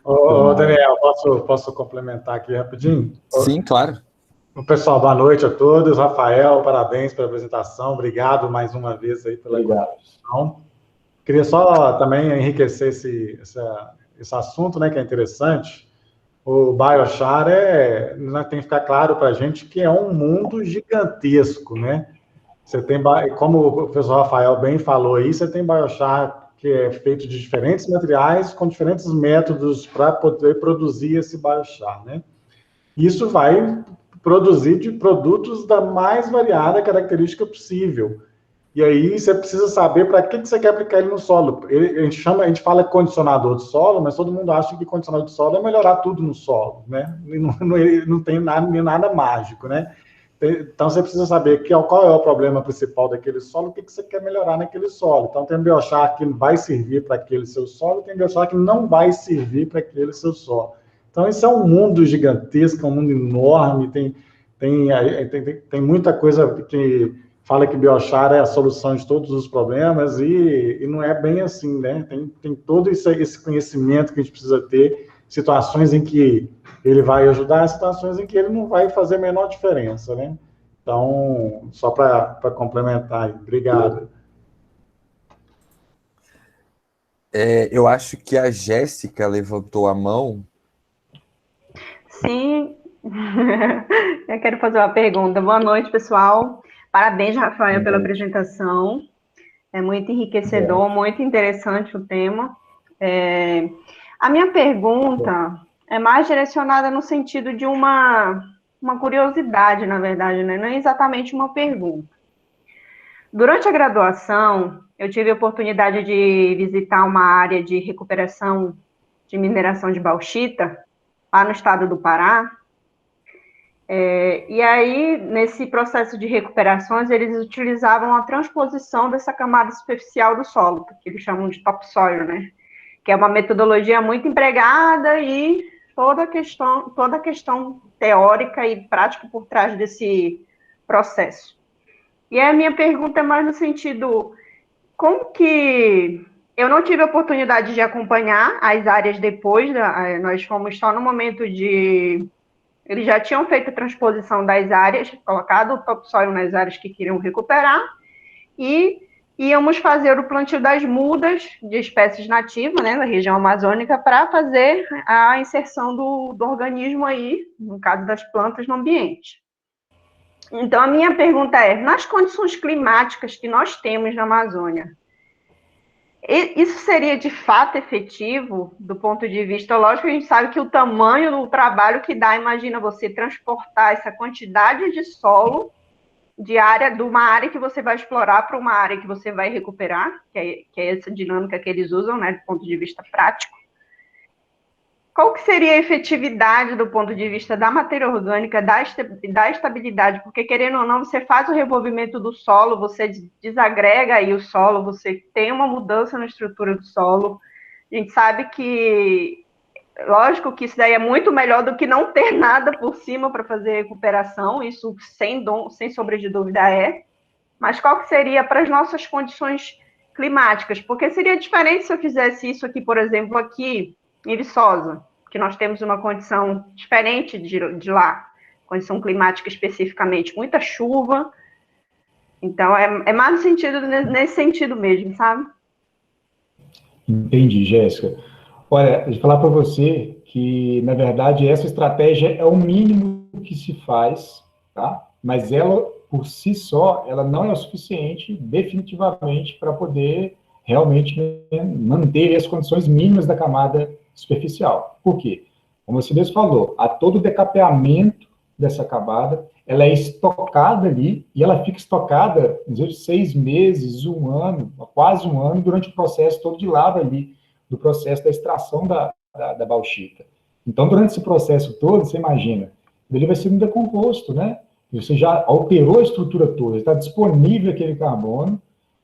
Ô, Daniel, posso complementar aqui rapidinho? Sim, claro. O pessoal, boa noite a todos. Rafael, parabéns pela apresentação. Obrigado mais uma vez aí pela contribuição. Queria só também enriquecer esse assunto, né, que é interessante. O biochar tem que ficar claro para a gente que é um mundo gigantesco, né? Você tem, como o professor Rafael bem falou aí, você tem biochar que é feito de diferentes materiais, com diferentes métodos para poder produzir esse biochar, né? Isso vai produzir de produtos da mais variada característica possível. E aí você precisa saber para que você quer aplicar ele no solo. A gente fala condicionador de solo, mas todo mundo acha que condicionador de solo é melhorar tudo no solo, né? Não tem nada mágico, né? Então, você precisa saber qual é o problema principal daquele solo, o que você quer melhorar naquele solo. Então, tem biochar que vai servir para aquele seu solo, tem biochar que não vai servir para aquele seu solo. Então, isso é um mundo gigantesco, é um mundo enorme, tem muita coisa que fala que biochar é a solução de todos os problemas, e não é bem assim, né? Tem todo esse conhecimento que a gente precisa ter, situações em que ele vai ajudar, situações em que ele não vai fazer a menor diferença, né? Então, só para complementar aí. Obrigado. Eu acho que a Jéssica levantou a mão. Sim, eu quero fazer uma pergunta. Boa noite, pessoal. Parabéns, Rafael, pela apresentação. É muito enriquecedor, muito interessante o tema. A minha pergunta é mais direcionada no sentido de uma curiosidade, na verdade, né? Não é exatamente uma pergunta. Durante a graduação, eu tive a oportunidade de visitar uma área de recuperação de mineração de bauxita, lá no estado do Pará. E aí, nesse processo de recuperações, eles utilizavam a transposição dessa camada superficial do solo, que eles chamam de topsoil, né? que é uma metodologia muito empregada e toda a questão teórica e prática por trás desse processo. E a minha pergunta é mais no sentido, como que eu não tive a oportunidade de acompanhar as áreas depois, nós fomos só no momento de... Eles já tinham feito a transposição das áreas, colocado o topsoil nas áreas que queriam recuperar, e íamos fazer o plantio das mudas de espécies nativas, né, da região amazônica, para fazer a inserção do organismo aí, no caso das plantas, no ambiente. Então, a minha pergunta é, nas condições climáticas que nós temos na Amazônia, isso seria de fato efetivo do ponto de vista, lógico, a gente sabe que o tamanho do trabalho que dá, imagina você transportar essa quantidade de solo de uma área que você vai explorar para uma área que você vai recuperar, que é essa dinâmica que eles usam, né, do ponto de vista prático. Qual que seria a efetividade do ponto de vista da matéria orgânica, da estabilidade? Porque, querendo ou não, você faz o revolvimento do solo, você desagrega aí o solo, você tem uma mudança na estrutura do solo. A gente sabe que, lógico que isso daí é muito melhor do que não ter nada por cima para fazer recuperação, isso sem sombra de dúvida é. Mas qual que seria para as nossas condições climáticas? Porque seria diferente se eu fizesse isso aqui, por exemplo, aqui em Viçosa, que nós temos uma condição diferente de lá, condição climática especificamente, muita chuva. Então, é mais no sentido, nesse sentido mesmo, sabe? Entendi, Jéssica. Olha, vou falar para você que, na verdade, essa estratégia é o mínimo que se faz, tá? Mas ela, por si só, ela não é o suficiente, definitivamente, para poder realmente manter as condições mínimas da camada superficial. Por quê? Como você mesmo falou, há todo o decapeamento dessa camada, ela é estocada ali, e ela fica estocada, às vezes, 6 meses, 1 ano, quase 1 ano, durante o processo todo de lava ali, do processo da extração da bauxita. Então, durante esse processo todo, você imagina, ele vai sendo decomposto, né? Você já alterou a estrutura toda, está disponível aquele carbono,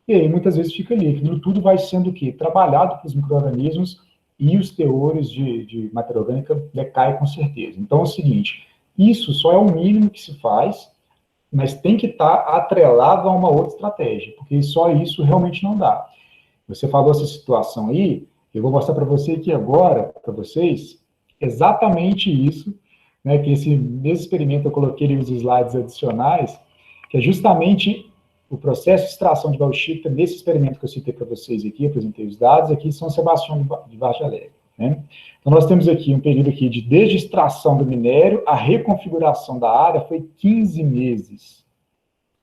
e aí muitas vezes fica ali. Aquilo tudo vai sendo o quê? Trabalhado pelos micro-organismos, e os teores de matéria orgânica decaem com certeza. Então é o seguinte, isso só é o mínimo que se faz, mas tem que estar atrelado a uma outra estratégia, porque só isso realmente não dá. Você falou essa situação aí, eu vou mostrar para você aqui agora, para vocês, exatamente isso, né, que nesse experimento eu coloquei ali os slides adicionais, que é justamente o processo de extração de bauxita, nesse experimento que eu citei para vocês aqui, apresentei os dados, aqui São Sebastião de Vargem Alegre. Né? Então, nós temos aqui um período aqui de desde extração do minério, a reconfiguração da área foi 15 meses.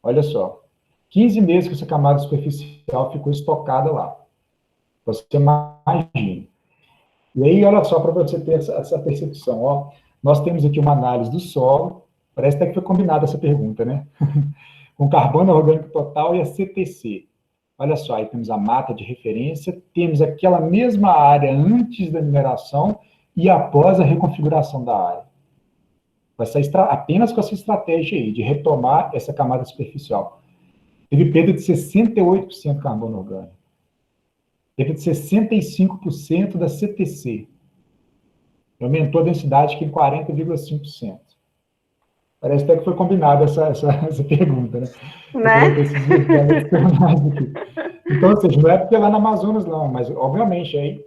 Olha só, 15 meses que essa camada superficial ficou estocada lá. Você imagina. E aí, olha só, para você ter essa percepção, ó, nós temos aqui uma análise do solo, parece até que foi combinada essa pergunta, né? Com carbono orgânico total e a CTC. Olha só, aí temos a mata de referência, temos aquela mesma área antes da mineração e após a reconfiguração da área. Apenas com essa estratégia aí, de retomar essa camada superficial. Teve perda de 68% de carbono orgânico. Perda de 65% da CTC. Aumentou a densidade aqui em 40,5%. Parece até que foi combinada essa pergunta, né? Então, ou seja, não é porque é lá no Amazonas, não, mas, obviamente, aí,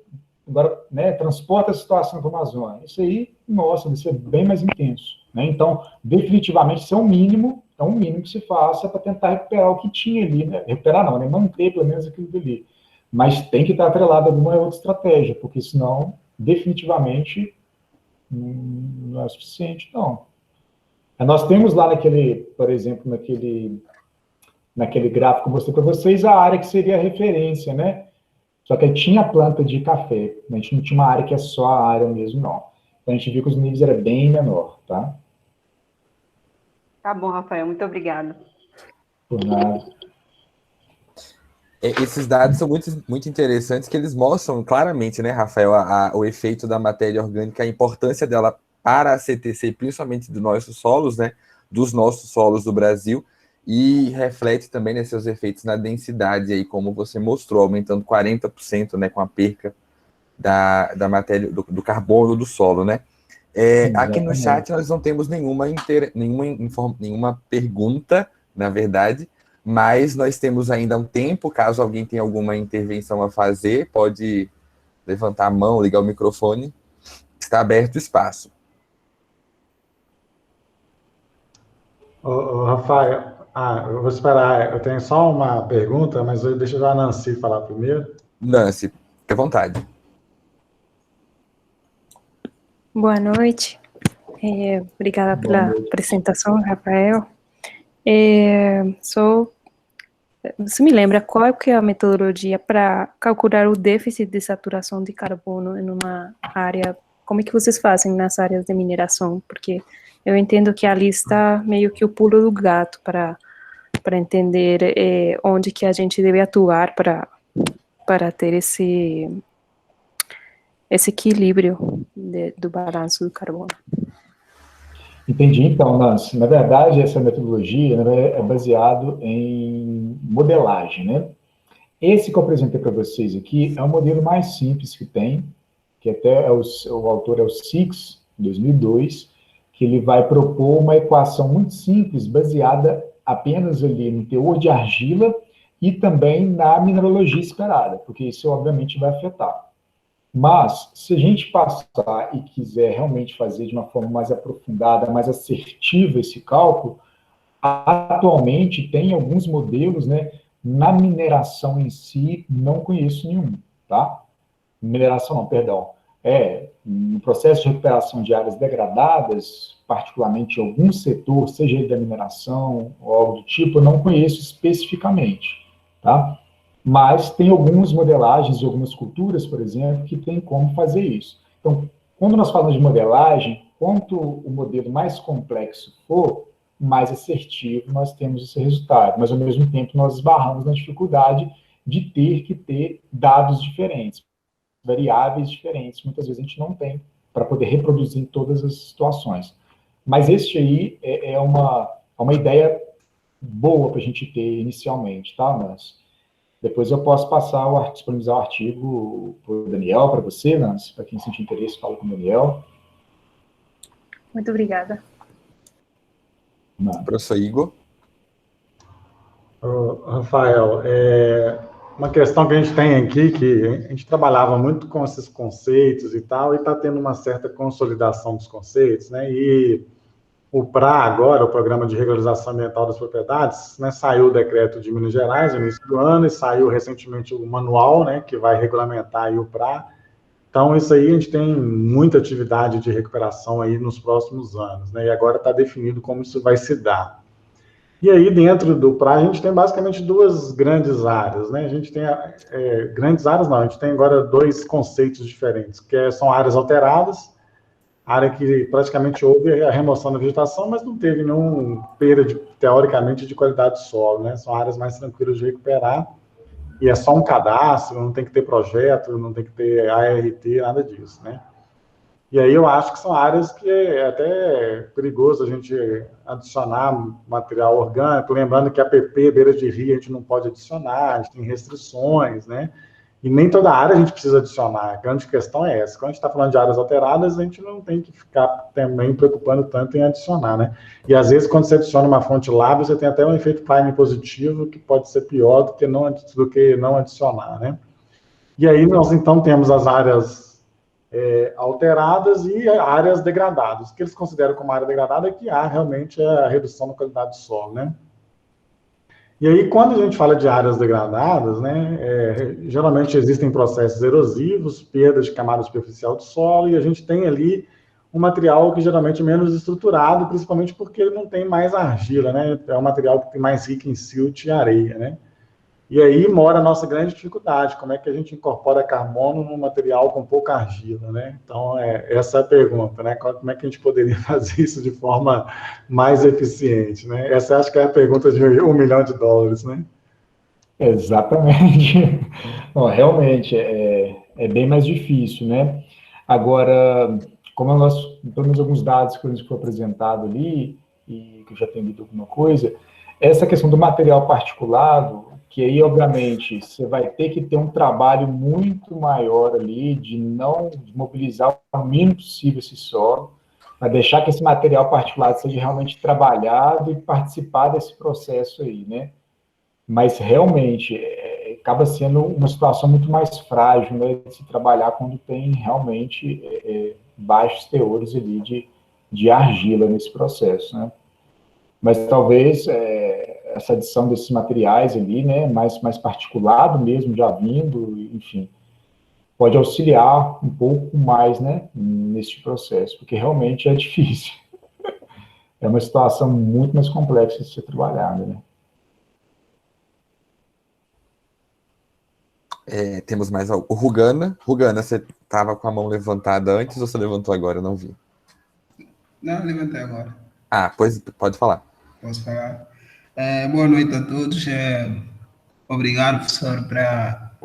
agora, né, transporta a situação para o Amazonas. Isso aí, nossa, vai ser bem mais intenso. Né? Então, definitivamente, isso é um mínimo que se faça para tentar recuperar o que tinha ali, né? Recuperar não, né? Manter, pelo menos, aquilo ali. Mas tem que estar atrelado a alguma outra estratégia, porque senão, definitivamente, não é suficiente, não. Nós temos lá por exemplo, naquele gráfico que eu mostrei para vocês, a área que seria a referência, né? Só que aí tinha planta de café, a gente não tinha uma área que é só a área mesmo, não. Então a gente viu que os níveis eram bem menor, tá? Tá bom, Rafael, muito obrigada. Por nada. Esses dados são muito, muito interessantes, que eles mostram claramente, né, Rafael, o efeito da matéria orgânica, a importância dela para a CTC, principalmente dos nossos solos, né, dos nossos solos do Brasil, e reflete também, né, seus efeitos na densidade, aí, como você mostrou, aumentando 40%, né, com a perca da matéria, do carbono do solo, né? Aqui no chat nós não temos nenhuma pergunta, na verdade, mas nós temos ainda um tempo, caso alguém tenha alguma intervenção a fazer, pode levantar a mão, ligar o microfone, está aberto o espaço. Rafael, eu vou esperar, eu tenho só uma pergunta, mas deixa eu a Nancy falar primeiro. Nancy, fique à vontade. Boa noite. Obrigada pela apresentação, Rafael. Você me lembra qual que é a metodologia para calcular o déficit de saturação de carbono em uma área? Como é que vocês fazem nas áreas de mineração? Porque eu entendo que ali está meio que o pulo do gato para entender onde que a gente deve atuar para ter esse equilíbrio do balanço do carbono. Entendi, então, Nancy. Na verdade, essa metodologia é baseada em modelagem, né? Esse que eu apresentei para vocês aqui é o modelo mais simples que tem, que até o autor é o Six, 2002, que ele vai propor uma equação muito simples, baseada apenas ali no teor de argila e também na mineralogia esperada, porque isso, obviamente, vai afetar. Mas, se a gente passar e quiser realmente fazer de uma forma mais aprofundada, mais assertiva esse cálculo, atualmente tem alguns modelos, né? Na mineração em si, não conheço nenhum, tá? Mineração não, perdão. No processo de recuperação de áreas degradadas, particularmente em algum setor, seja ele da mineração ou algo do tipo, eu não conheço especificamente, tá? Mas tem algumas modelagens de algumas culturas, por exemplo, que tem como fazer isso. Então, quando nós falamos de modelagem, quanto o modelo mais complexo for, mais assertivo nós temos esse resultado. Mas, ao mesmo tempo, nós esbarramos na dificuldade de ter que ter dados diferentes, variáveis diferentes. Muitas vezes a gente não tem para poder reproduzir em todas as situações. Mas este aí é uma ideia boa para a gente ter inicialmente, tá, Nancy? Depois eu posso disponibilizar o artigo para o Daniel, para você, Nancy, para quem sentir interesse, fala com o Daniel. Muito obrigada. Professor Igor. Rafael, uma questão que a gente tem aqui, que a gente trabalhava muito com esses conceitos e tal, e está tendo uma certa consolidação dos conceitos, né? E o PRA agora, o Programa de Regularização Ambiental das Propriedades, né, saiu o decreto de Minas Gerais no início do ano, e saiu recentemente o manual, né, que vai regulamentar aí o PRA. Então, isso aí a gente tem muita atividade de recuperação aí nos próximos anos, né, e agora está definido como isso vai se dar. E aí, dentro do PRA, a gente tem basicamente duas grandes áreas, né, a gente tem, grandes áreas não, a gente tem agora dois conceitos diferentes, que são áreas alteradas, área que praticamente houve a remoção da vegetação, mas não teve nenhuma perda, teoricamente, de qualidade de solo, né? São áreas mais tranquilas de recuperar, e é só um cadastro, não tem que ter projeto, não tem que ter ART, nada disso, né? E aí eu acho que são áreas que é até perigoso a gente adicionar material orgânico, lembrando que a PP, beira de rio, a gente não pode adicionar, a gente tem restrições, né? E nem toda área a gente precisa adicionar. A grande questão é essa. Quando a gente está falando de áreas alteradas, a gente não tem que ficar também preocupando tanto em adicionar, né? E às vezes, quando você adiciona uma fonte lábil, você tem até um efeito time positivo, que pode ser pior do que não adicionar, né? E aí nós, então, temos as áreas alteradas e áreas degradadas. O que eles consideram como área degradada é que há realmente a redução da qualidade do solo, né? E aí, quando a gente fala de áreas degradadas, né, geralmente existem processos erosivos, perda de camada superficial do solo, e a gente tem ali um material que geralmente é menos estruturado, principalmente porque ele não tem mais argila, né? É um material que tem mais rico em silt e areia, né? E aí mora a nossa grande dificuldade, como é que a gente incorpora carbono num material com pouca argila, né? Então, essa é a pergunta, né? Como é que a gente poderia fazer isso de forma mais eficiente, né? Essa acho que é a pergunta de $1 milhão, né? Exatamente. Não, realmente, é bem mais difícil, né? Agora, como nós temos alguns dados que foi apresentado ali, e que eu já tenho lido alguma coisa, essa questão do material particulado, que aí, obviamente, você vai ter que ter um trabalho muito maior ali de não mobilizar o mínimo possível esse solo, para deixar que esse material particulado seja realmente trabalhado e participar desse processo aí, né? Mas, realmente, acaba sendo uma situação muito mais frágil, né, de se trabalhar quando tem realmente baixos teores ali de argila nesse processo, né? Mas talvez essa adição desses materiais ali, né, mais particulado mesmo, já vindo, enfim, pode auxiliar um pouco mais, né, nesse processo, porque realmente é difícil. É uma situação muito mais complexa de ser trabalhada, né? Temos mais algo. O Rugana. Rugana, você estava com a mão levantada antes ou você levantou agora? Eu não vi. Não, levantei agora. Pois pode falar. Posso falar? Boa noite a todos. Obrigado, professor,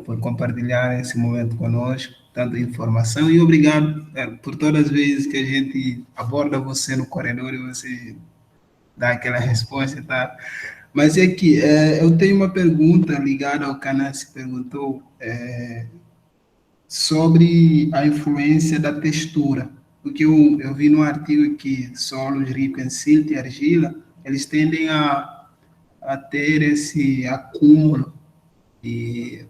por compartilhar esse momento conosco, tanta informação, e obrigado por todas as vezes que a gente aborda você no corredor e você dá aquela resposta, tá? Mas é que eu tenho uma pergunta ligada ao que a Nancy perguntou sobre a influência da textura, porque eu vi no artigo que solos ricos em silt e argila, eles tendem a ter esse acúmulo de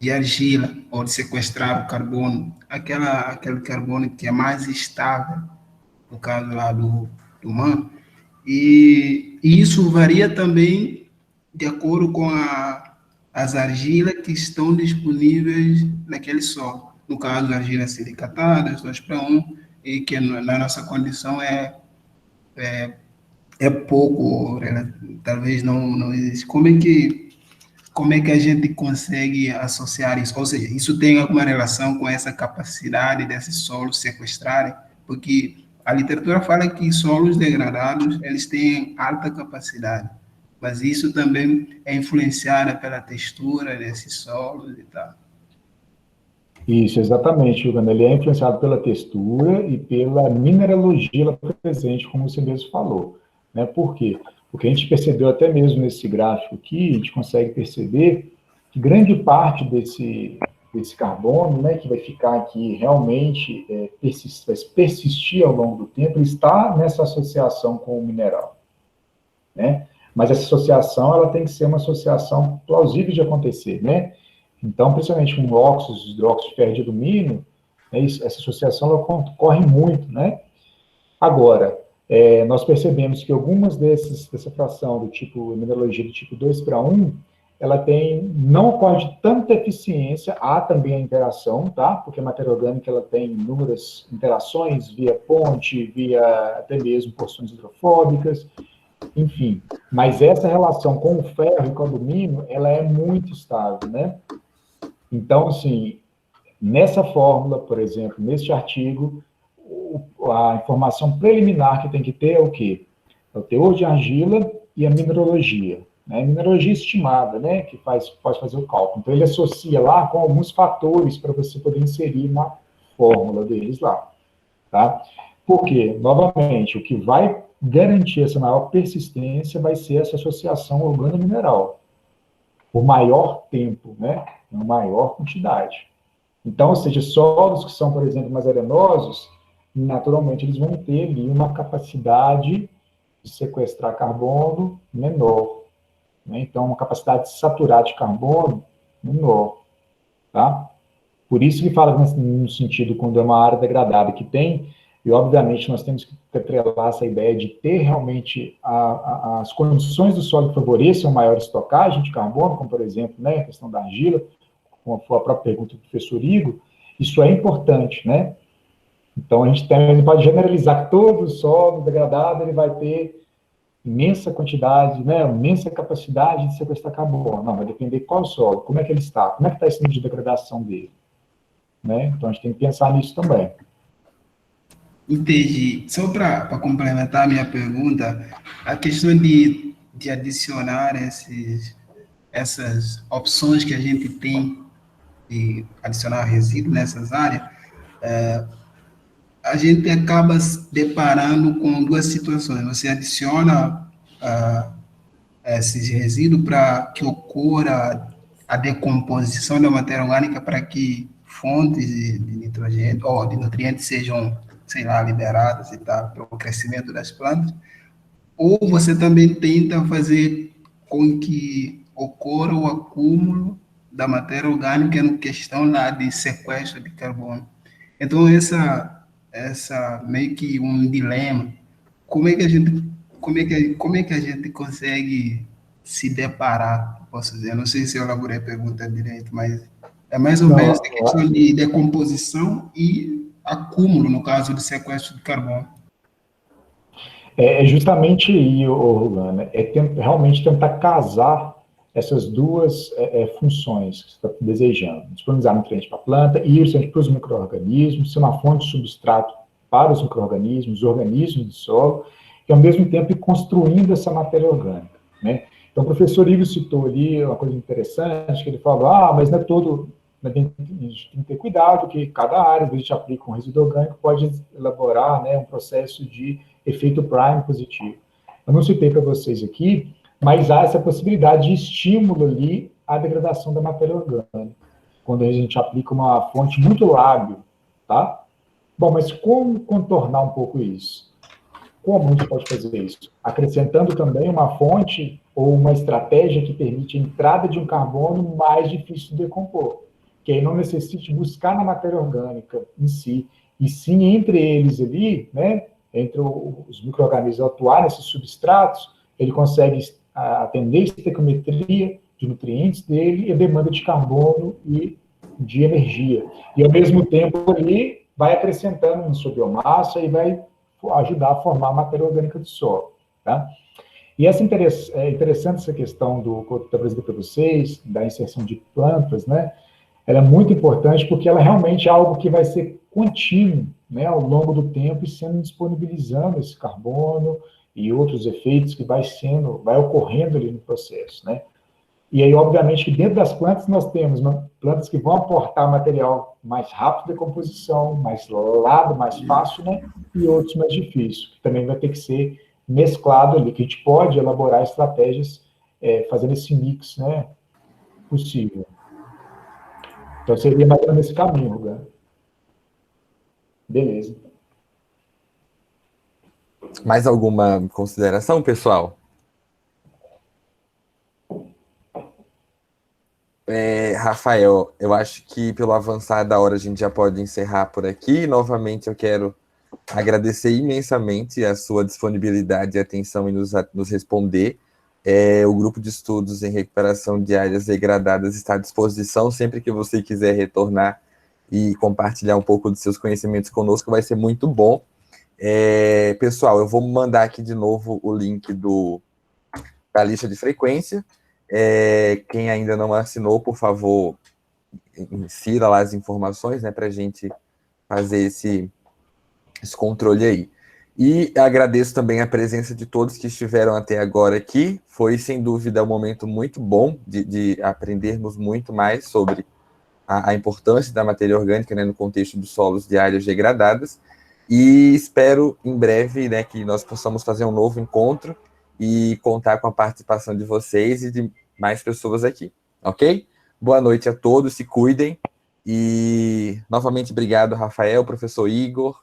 argila, ou de sequestrar o carbono, aquele carbono que é mais estável, no caso lá do mar, e isso varia também de acordo com as argilas que estão disponíveis naquele solo. No caso, argilas silicatadas, 2:1, e que na nossa condição é pouco, talvez não existe. Como é que a gente consegue associar isso? Ou seja, isso tem alguma relação com essa capacidade desses solos sequestrarem? Porque a literatura fala que solos degradados, eles têm alta capacidade, mas isso também é influenciado pela textura desses solos e tal. Isso, exatamente, Hugo. Ele é influenciado pela textura e pela mineralogia presente, como você mesmo falou, né? Por quê? Porque a gente percebeu até mesmo nesse gráfico aqui, a gente consegue perceber que grande parte desse carbono, né, que vai ficar aqui realmente vai persistir ao longo do tempo, está nessa associação com o mineral, né? Mas essa associação, ela tem que ser uma associação plausível de acontecer, né? Então, principalmente com óxidos, hidróxido de ferro e de alumínio, né, essa associação ela ocorre muito, né? Agora, nós percebemos que algumas dessa fração do tipo mineralogia do tipo 2:1, ela não ocorre de tanta eficiência, há também a interação, tá? Porque a matéria orgânica ela tem inúmeras interações via ponte, via até mesmo porções hidrofóbicas, enfim. Mas essa relação com o ferro e com o alumínio, ela é muito estável, né? Então, assim, nessa fórmula, por exemplo, neste artigo, a informação preliminar que tem que ter é o quê? É o teor de argila e a mineralogia. Né? A mineralogia estimada, né, que pode fazer o cálculo. Então, ele associa lá com alguns fatores para você poder inserir na fórmula deles lá. Tá? Por quê? Novamente, o que vai garantir essa maior persistência vai ser essa associação organo-mineral, por maior tempo, né, em maior quantidade. Então, ou seja, solos que são, por exemplo, mais arenosos, naturalmente eles vão ter ali uma capacidade de sequestrar carbono menor, né? Então, uma capacidade de saturar de carbono menor, tá? Por isso que fala no sentido quando é uma área degradada que tem, e obviamente nós temos que atrelar essa ideia de ter realmente as condições do solo que favoreçam maior estocagem de carbono, como por exemplo, né, a questão da argila, como foi a própria pergunta do professor Igor, isso é importante, né? Então, a gente pode generalizar que todo o solo degradado ele vai ter imensa quantidade, né, imensa capacidade de sequestrar carbono. Não, vai depender qual o solo, como é que ele está, como é que está esse nível de degradação dele. Né? Então, a gente tem que pensar nisso também. Entendi. Só para complementar a minha pergunta, a questão de adicionar essas opções que a gente tem de adicionar resíduo nessas áreas, a gente acaba se deparando com duas situações. Você adiciona esses resíduos para que ocorra a decomposição da matéria orgânica para que fontes de nitrogênio ou de nutrientes sejam, sei lá, liberadas e tal, para o crescimento das plantas, ou você também tenta fazer com que ocorra o acúmulo da matéria orgânica no questão lá de sequestro de carbono. Então, essa meio que um dilema. Como é que a gente, como é que a gente consegue se deparar, posso dizer? Não sei se eu elaborei a pergunta direito, mas é mais ou menos a Não, questão de decomposição e acúmulo, no caso de sequestro de carbono. é justamente aí, Rolando, realmente tentar casar essas duas funções que você está desejando. Disponibilizar nutrientes para a planta e isso para os micro-organismos, ser uma fonte de substrato para os micro-organismos, os organismos do solo, e ao mesmo tempo ir construindo essa matéria orgânica, né? Então, o professor Ivo citou ali uma coisa interessante, que ele falou, mas não é todo, a gente tem que ter cuidado, que cada área, a gente aplica um resíduo orgânico, pode elaborar, né, um processo de efeito prime positivo. Eu não citei para vocês aqui, mas há essa possibilidade de estímulo ali à degradação da matéria orgânica, quando a gente aplica uma fonte muito lábil, tá? Bom, mas como contornar um pouco isso? Como a gente pode fazer isso? Acrescentando também uma fonte ou uma estratégia que permite a entrada de um carbono mais difícil de decompor, que aí não necessite buscar na matéria orgânica em si, e sim entre eles ali, né, entre os micro-organismos atuar nesses substratos, ele consegue atender a estequiometria de nutrientes dele e a demanda de carbono e de energia. E, ao mesmo tempo, ali vai acrescentando em sua biomassa e vai ajudar a formar a matéria orgânica do solo. Tá? E é interessante essa questão do que eu estou apresentando para vocês, da inserção de plantas, né? Ela é muito importante porque ela realmente é algo que vai ser contínuo, né, ao longo do tempo e sendo disponibilizando esse carbono e outros efeitos que vai ocorrendo ali no processo, né? E aí, obviamente, que dentro das plantas nós temos plantas que vão aportar material mais rápido de decomposição, mais lado, mais fácil, né? E outros mais difíceis, que também vai ter que ser mesclado ali, que a gente pode elaborar estratégias fazendo esse mix, né? Possível. Então, seria mais ou menos esse caminho, Rugan. Beleza. Mais alguma consideração, pessoal? Rafael, eu acho que pelo avançar da hora a gente já pode encerrar por aqui. Novamente eu quero agradecer imensamente a sua disponibilidade e atenção em nos responder. O grupo de estudos em recuperação de áreas degradadas está à disposição sempre que você quiser retornar e compartilhar um pouco dos seus conhecimentos conosco, vai ser muito bom. Pessoal, eu vou mandar aqui de novo o link da lista de frequência. Quem ainda não assinou, por favor, insira lá as informações, né, para a gente fazer esse controle aí. E agradeço também a presença de todos que estiveram até agora aqui. Foi, sem dúvida, um momento muito bom de aprendermos muito mais sobre a importância da matéria orgânica, né, no contexto dos solos de áreas degradadas. E espero, em breve, né, que nós possamos fazer um novo encontro e contar com a participação de vocês e de mais pessoas aqui, ok? Boa noite a todos, se cuidem. E, novamente, obrigado, Rafael, professor Igor.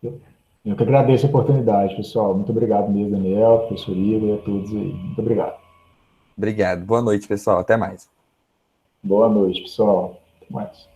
Eu que agradeço a oportunidade, pessoal. Muito obrigado mesmo, Daniel, professor Igor e a todos aí. Muito obrigado. Obrigado. Boa noite, pessoal. Até mais. Boa noite, pessoal. Até mais.